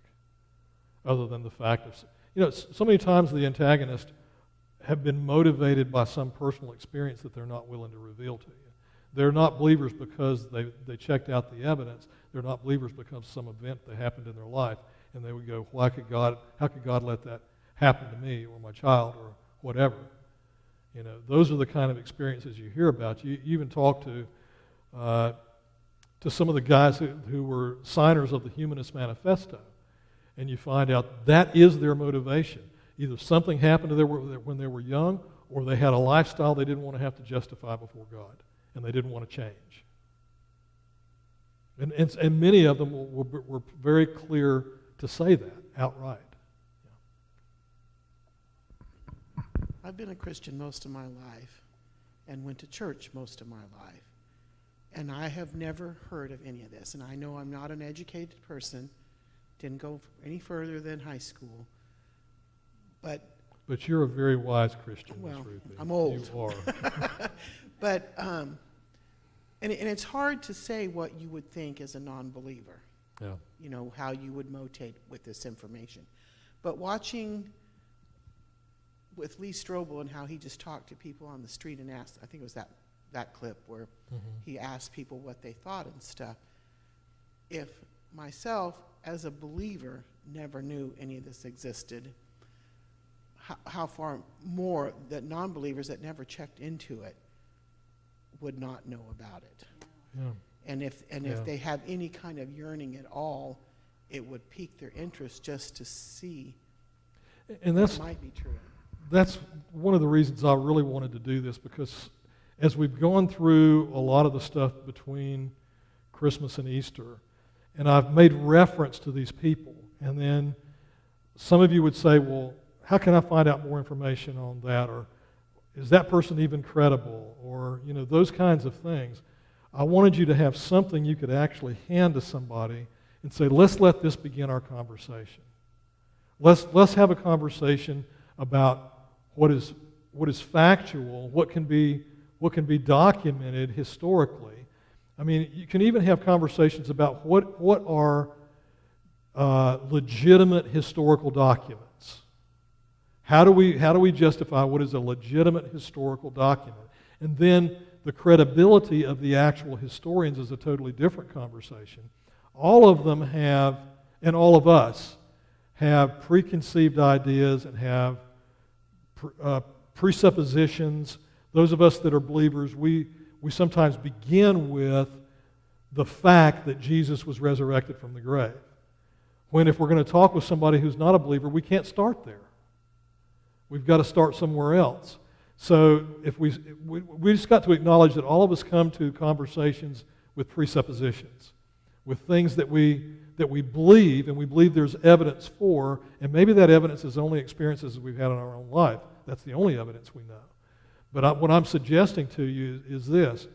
other than the fact of, you know, so many times the antagonists have been motivated by some personal experience that they're not willing to reveal to you. They're not believers because they checked out the evidence. They're not believers because of some event that happened in their life, and they would go, how could God let that happen to me or my child or whatever? You know, those are the kind of experiences you hear about. You even talk to some of the guys who were signers of the Humanist Manifesto, and you find out that is their motivation. Either something happened to them when they were young, or they had a lifestyle they didn't want to have to justify before God, and they didn't want to change. And many of them were very clear to say that outright. Yeah. I've been a Christian most of my life and went to church most of my life. And I have never heard of any of this. And I know I'm not an educated person, didn't go any further than high school. But But you're a very wise Christian, Miss Well, Ruthie. I'm old. You are. But, and it's hard to say what you would think as a non-believer, Yeah. you know, how you would motate with this information. But watching with Lee Strobel and how he just talked to people on the street and asked, I think it was that clip where he asked people what they thought and stuff. If myself, as a believer, never knew any of this existed, how far more that non-believers that never checked into it would not know about it. Yeah. And if Yeah. they have any kind of yearning at all, it would pique their interest just to see And what that's might be true. that's one of the reasons I really wanted to do this, because as we've gone through a lot of the stuff between Christmas and Easter, and I've made reference to these people, and then some of you would say, well, how can I find out more information on that? Or is that person even credible? Or, you know, those kinds of things. I wanted you to have something you could actually hand to somebody and say, let's let this begin our conversation. Let's have a conversation about what is factual, what can be documented historically. I mean, you can even have conversations about what are legitimate historical documents. How do we justify what is a legitimate historical document? And then the credibility of the actual historians is a totally different conversation. All of them have, and all of us, have preconceived ideas and have presuppositions. Those of us that are believers, we sometimes begin with the fact that Jesus was resurrected from the grave. When if we're going to talk with somebody who's not a believer, we can't start there. We've got to start somewhere else. So if we just got to acknowledge that all of us come to conversations with presuppositions, with things that we believe, and we believe there's evidence for, and maybe that evidence is only experiences we've had in our own life. That's the only evidence we know. But what I'm suggesting to you is this.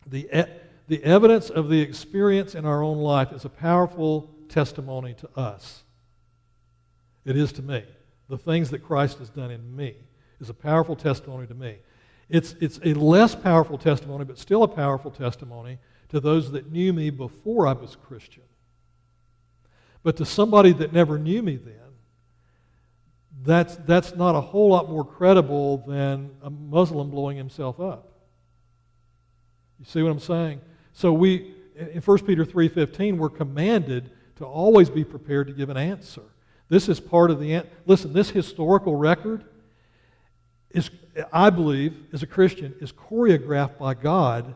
The evidence of the experience in our own life is a powerful testimony to us. It is to me. The things that Christ has done in me is a powerful testimony to me. It's a less powerful testimony, but still a powerful testimony to those that knew me before I was a Christian. But to somebody that never knew me then, that's not a whole lot more credible than a Muslim blowing himself up. You see what I'm saying? So in 1 Peter 3:15, we're commanded to always be prepared to give an answer. This is part of the answer. Listen, this historical record is, I believe, as a Christian, is choreographed by God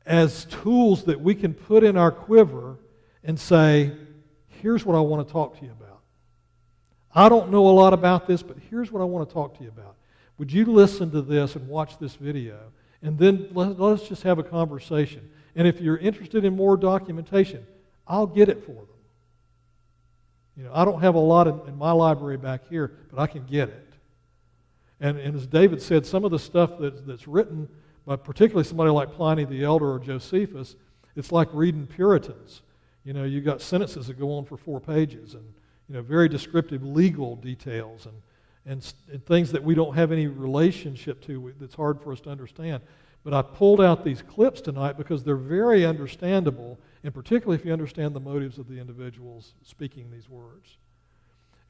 as tools that we can put in our quiver and say, here's what I want to talk to you about. I don't know a lot about this, but here's what I want to talk to you about. Would you listen to this and watch this video? And then let us just have a conversation. And if you're interested in more documentation, I'll get it for them. You know, I don't have a lot in my library back here, but I can get it. And as David said, some of the stuff that's written by particularly somebody like Pliny the Elder or Josephus, it's like reading Puritans. You know, you got sentences that go on for 4 pages, and you know, very descriptive legal details and things that we don't have any relationship to. That's hard for us to understand. But I pulled out these clips tonight because they're very understandable, and particularly if you understand the motives of the individuals speaking these words.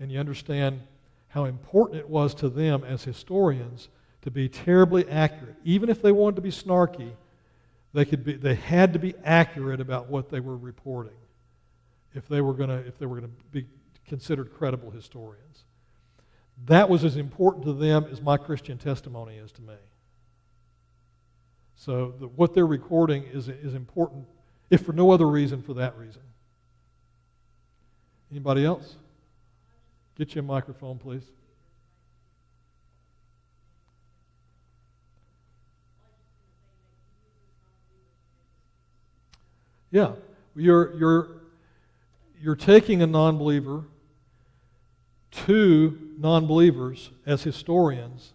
And you understand how important it was to them as historians to be terribly accurate. Even if they wanted to be snarky, they had to be accurate about what they were reporting if they were going to be considered credible historians. That was as important to them as my Christian testimony is to me. So what they're recording is important, if for no other reason, for that reason. Anybody else? Get you a microphone, please. Yeah, you're taking a non-believer to non-believers as historians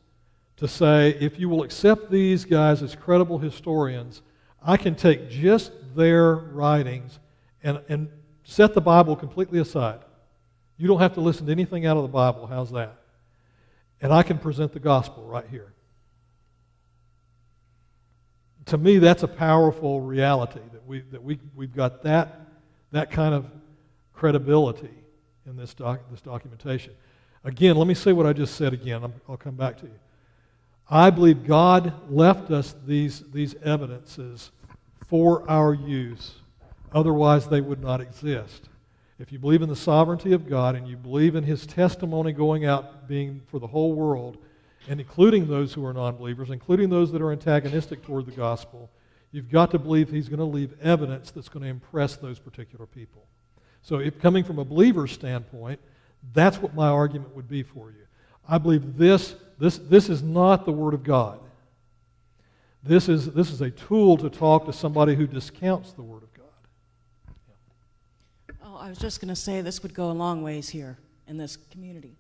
to say, if you will accept these guys as credible historians, I can take just their writings and set the Bible completely aside. You don't have to listen to anything out of the Bible. How's that? and I can present the gospel right here. To me, that's a powerful reality, that we've got that kind of credibility in this documentation. Again, let me say what I just said again. I'll come back to you. I believe God left us these evidences for our use. Otherwise, they would not exist. If you believe in the sovereignty of God and you believe in His testimony going out being for the whole world, and including those who are non-believers, including those that are antagonistic toward the gospel, you've got to believe He's going to leave evidence that's going to impress those particular people. So if coming from a believer's standpoint, that's what my argument would be for you. I believe this is not the Word of God. This is a tool to talk to somebody who discounts the Word of God. Oh, I was just going to say this would go a long ways here in this community,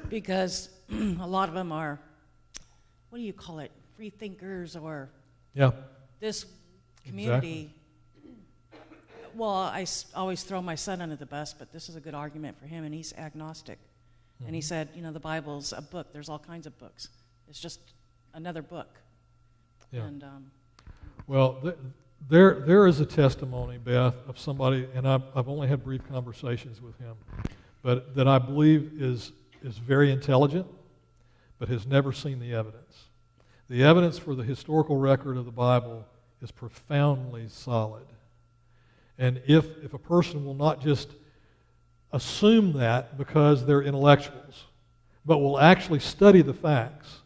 because a lot of them are, what do you call it, free thinkers, or Yeah. this community. Well, always throw my son under the bus, but this is a good argument for him, and he's agnostic. Mm-hmm. And he said, the Bible's a book. There's all kinds of books. It's just another book. Yeah. And Well, there is a testimony, Beth, of somebody, and I've only had brief conversations with him, but that I believe is very intelligent, but has never seen the evidence. The evidence for the historical record of the Bible is profoundly solid. And if a person will not just assume that because they're intellectuals, but will actually study the facts,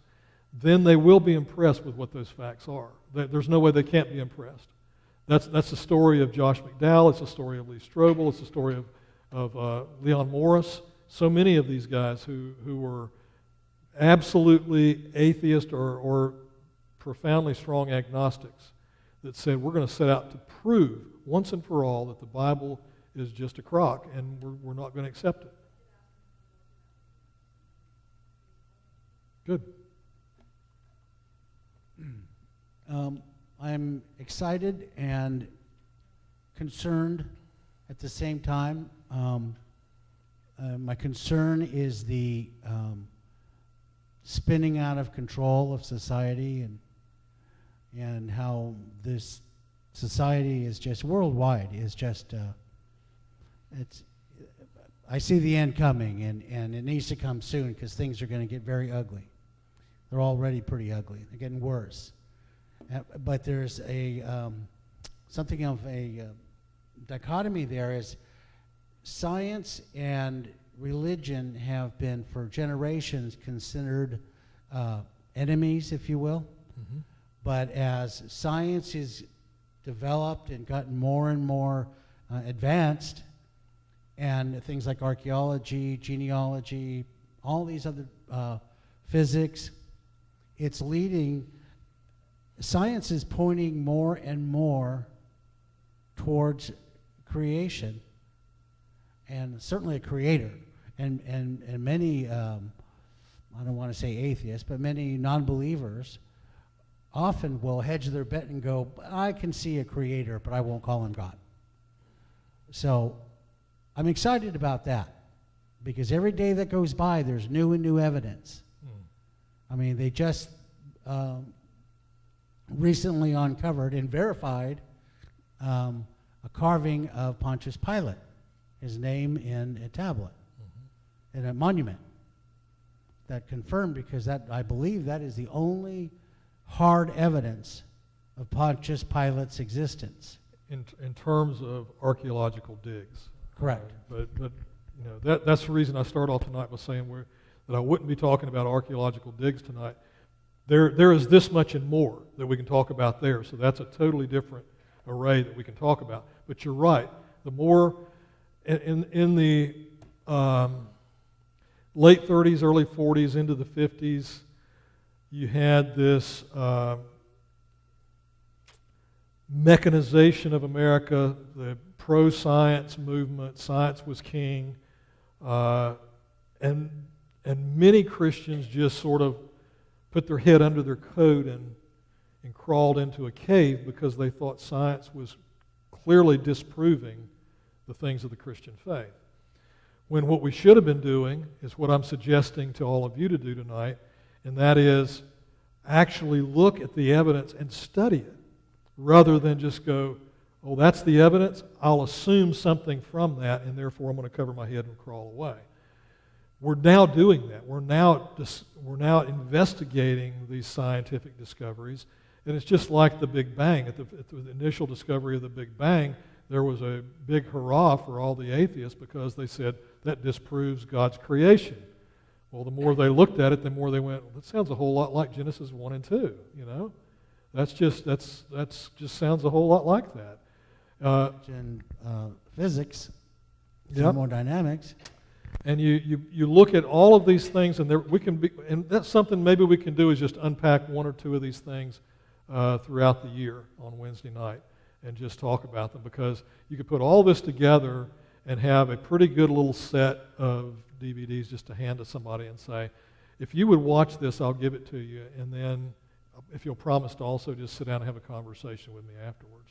then they will be impressed with what those facts are. There's no way they can't be impressed. That's the story of Josh McDowell. It's the story of Lee Strobel. It's the story of Leon Morris. So many of these guys who were absolutely atheist or profoundly strong agnostics that said, we're going to set out to prove once and for all that the Bible is just a crock, and we're not going to accept it. Good. I'm excited and concerned at the same time. My concern is the spinning out of control of society, and how this society is just worldwide is just I see the end coming, and it needs to come soon, because things are going to get very ugly. They're already pretty ugly. They're getting worse. But there's something of a dichotomy there. Is science and religion have been for generations considered enemies, if you will. Mm-hmm. But as science is developed and gotten more and more advanced, and things like archaeology, genealogy, all these other physics, it's leading, science is pointing more and more towards creation, and certainly a creator. And many, I don't want to say atheists, but many non-believers often will hedge their bet and go, I can see a creator, but I won't call him God. So I'm excited about that, because every day that goes by, there's new and new evidence. I mean, they just recently uncovered and verified a carving of Pontius Pilate, his name in a tablet, in a monument. That confirmed, because that, I believe, that is the only hard evidence of Pontius Pilate's existence. In terms of archaeological digs. Correct. But that's the reason I started off tonight by saying that I wouldn't be talking about archaeological digs tonight. There is this much and more that we can talk about there, so that's a totally different array that we can talk about. But you're right. The more in the late 30s, early 40s, into the 50s, you had this mechanization of America, the pro-science movement. Science was king, and many Christians just sort of put their head under their coat and crawled into a cave, because they thought science was clearly disproving the things of the Christian faith. when what we should have been doing is what I'm suggesting to all of you to do tonight, and that is actually look at the evidence and study it, rather than just go, oh, that's the evidence, I'll assume something from that, and therefore I'm going to cover my head and crawl away. We're now doing that. We're now investigating these scientific discoveries, and it's just like the Big Bang. At the initial discovery of the Big Bang, there was a big hurrah for all the atheists because they said that disproves God's creation. Well, the more they looked at it, the more they went, well, that sounds a whole lot like Genesis 1 and 2, you know? That's just sounds a whole lot like that. In physics, Yep. thermodynamics. And you look at all of these things, and and that's something maybe we can do is just unpack one or two of these things throughout the year on Wednesday night and just talk about them, because you could put all this together and have a pretty good little set of DVDs just to hand to somebody and say, if you would watch this, I'll give it to you, and then if you'll promise to also just sit down and have a conversation with me afterwards,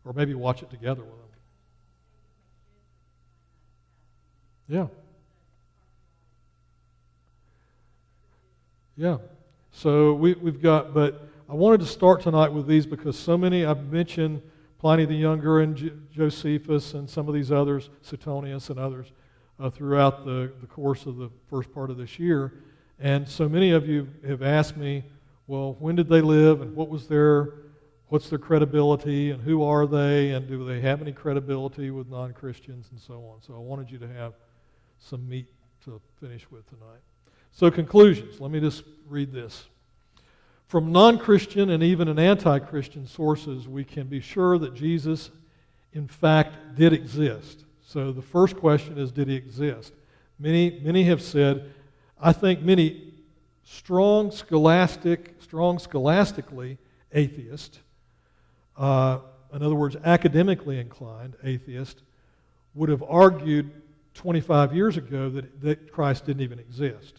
or maybe watch it together with them. Yeah. Yeah. So we've got, but I wanted to start tonight with these because so many, I've mentioned Pliny the Younger and Josephus and some of these others, Suetonius and others, throughout the course of the first part of this year. And so many of you have asked me, well, when did they live and what's their credibility and who are they and do they have any credibility with non-Christians and so on. So I wanted you to have some meat to finish with tonight. So conclusions, let me just read this. From non-Christian and even an anti-Christian sources, we can be sure that Jesus, in fact, did exist. So the first question is, did he exist? Many have said, I think many scholastically atheist, in other words, academically inclined atheist, would have argued 25 years ago that Christ didn't even exist.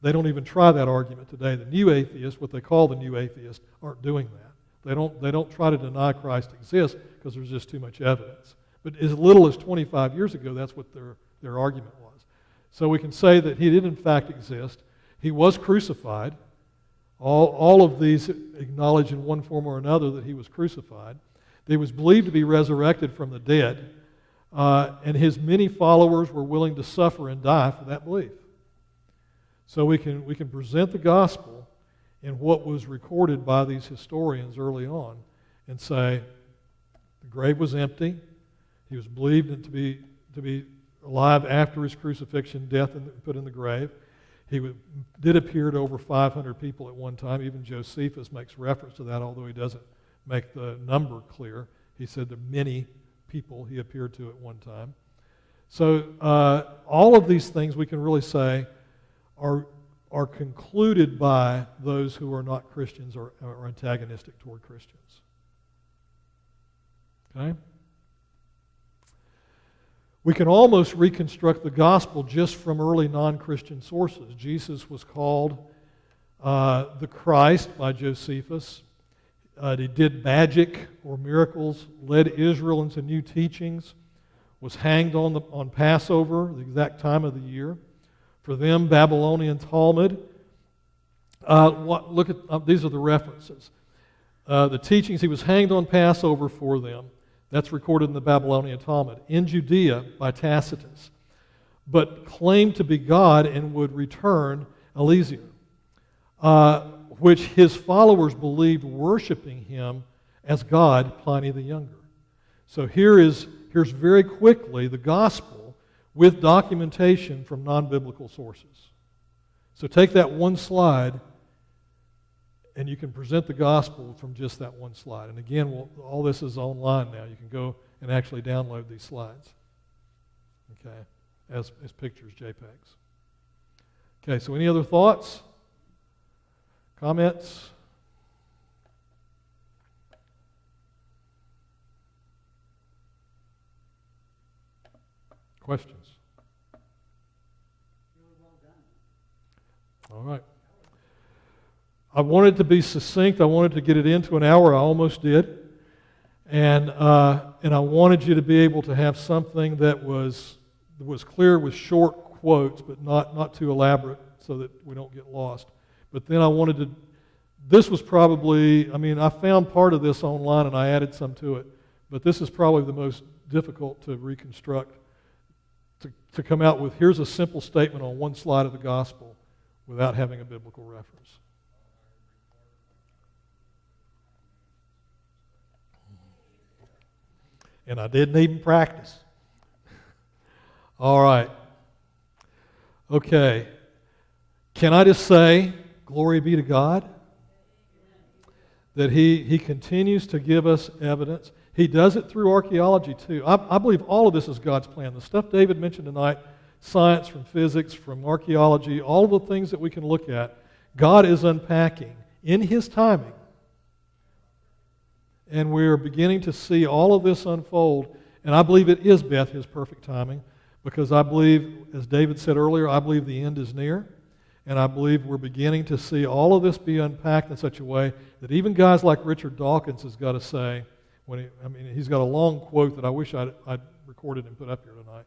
They don't even try that argument today. The new atheists, what they call the new atheists, aren't doing that. They don't try to deny Christ exists because there's just too much evidence. But as little as 25 years ago, that's what their argument was. So we can say that he did in fact exist. He was crucified. All of these acknowledge in one form or another that he was crucified. He was believed to be resurrected from the dead, and his many followers were willing to suffer and die for that belief. So we can present the gospel in what was recorded by these historians early on and say the grave was empty. He was believed to be alive after his crucifixion, death, and put in the grave. He did appear to over 500 people at one time. Even Josephus makes reference to that, although he doesn't make the number clear. He said that many people he appeared to at one time. So all of these things we can really say are concluded by those who are not Christians or are antagonistic toward Christians. Okay? We can almost reconstruct the gospel just from early non-Christian sources. Jesus was called the Christ by Josephus. He did magic or miracles, led Israel into new teachings, was hanged on Passover, the exact time of the year. For them, Babylonian Talmud. Look at these are the references. The teachings, he was hanged on Passover for them. That's recorded in the Babylonian Talmud. In Judea by Tacitus, but claimed to be God and would return Elysium, which his followers believed worshiping him as God, Pliny the Younger. So here's very quickly the gospel with documentation from non-biblical sources. So take that one slide, and you can present the gospel from just that one slide. And again, all this is online now. You can go and actually download these slides, okay, as pictures, JPEGs. Okay, so any other thoughts? Comments? Questions? All right. I wanted to be succinct. I wanted to get it into an hour. I almost did. And I wanted you to be able to have something that was was clear with short quotes, but not too elaborate so that we don't get lost. But then I wanted to, this was probably, I found part of this online and I added some to it, but this is probably the most difficult to reconstruct, to come out with, here's a simple statement on one slide of the gospel without having a biblical reference. And I didn't even practice. All right. Okay. Can I just say, glory be to God, that He continues to give us evidence. He does it through archaeology too. I believe all of this is God's plan. The stuff David mentioned tonight, science, from physics, from archaeology, all of the things that we can look at, God is unpacking in His timing. And we're beginning to see all of this unfold. And I believe it is, Beth, His perfect timing, because I believe, as David said earlier, I believe the end is near. And I believe we're beginning to see all of this be unpacked in such a way that even guys like Richard Dawkins has got to say, he's got a long quote that I wish I'd recorded and put up here tonight.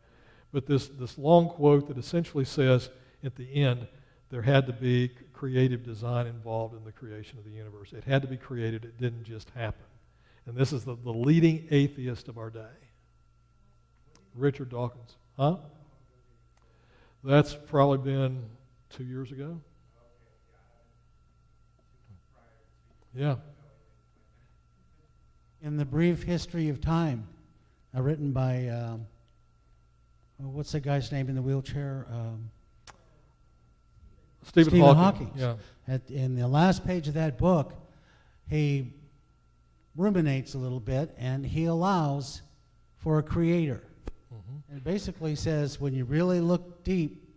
But this long quote that essentially says, at the end, there had to be creative design involved in the creation of the universe. It had to be created. It didn't just happen. And this is the leading atheist of our day. Richard Dawkins. Huh? That's probably been 2 years ago. Yeah. In the Brief History of Time, written by, what's the guy's name in the wheelchair? Stephen Hawking. Yeah. In the last page of that book, he ruminates a little bit, and he allows for a creator. Mm-hmm. And basically says, when you really look deep,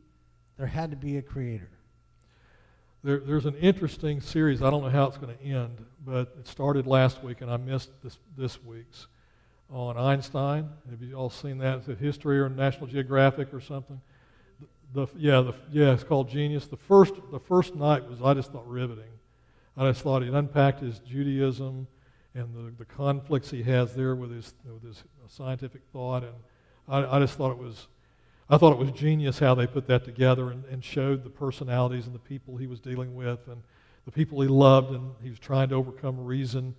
there had to be a creator. There's an interesting series. I don't know how it's going to end, but it started last week, and I missed this week's, on Einstein. Have you all seen that? Is it History or National Geographic or something? It's called Genius. The first night was, I just thought, riveting. I just thought it unpacked his Judaism and the conflicts he has there with his scientific thought, and I just thought it was genius how they put that together and showed the personalities and the people he was dealing with and the people he loved, and he was trying to overcome reason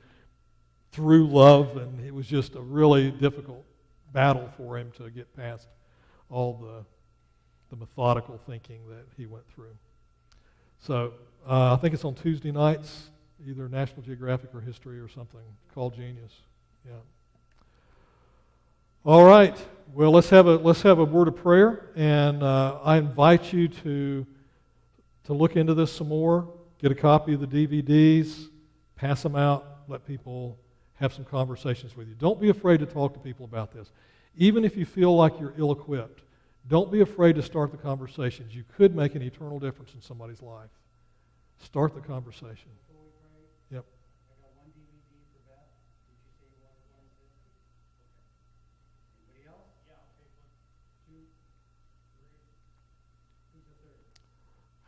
through love, and it was just a really difficult battle for him to get past all the methodical thinking that he went through. So I think it's on Tuesday nights, either National Geographic or History or something, called Genius. Yeah. All right. Well, let's have a word of prayer, and I invite you to look into this some more. Get a copy of the DVDs, pass them out, let people have some conversations with you. Don't be afraid to talk to people about this. Even if you feel like you're ill-equipped, don't be afraid to start the conversations. You could make an eternal difference in somebody's life. Start the conversation. Yep.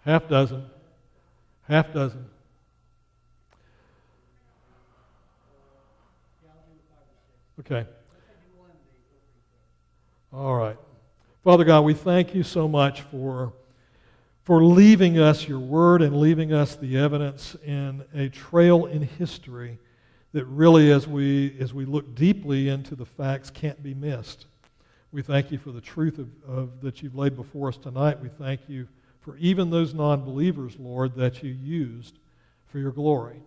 Half dozen. Okay. All right. Father God, we thank you so much for leaving us your word and leaving us the evidence in a trail in history that really, as we look deeply into the facts, can't be missed. We thank you for the truth of that you've laid before us tonight. We thank you for even those non-believers, Lord, that you used for your glory.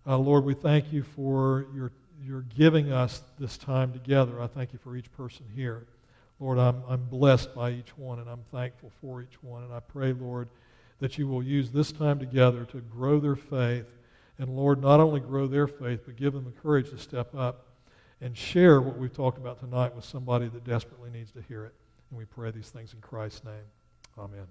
Lord, we thank you for your giving us this time together. I thank you for each person here. Lord, I'm blessed by each one, and I'm thankful for each one. And I pray, Lord, that you will use this time together to grow their faith. And, Lord, not only grow their faith, but give them the courage to step up and share what we've talked about tonight with somebody that desperately needs to hear it. And we pray these things in Christ's name. Amen.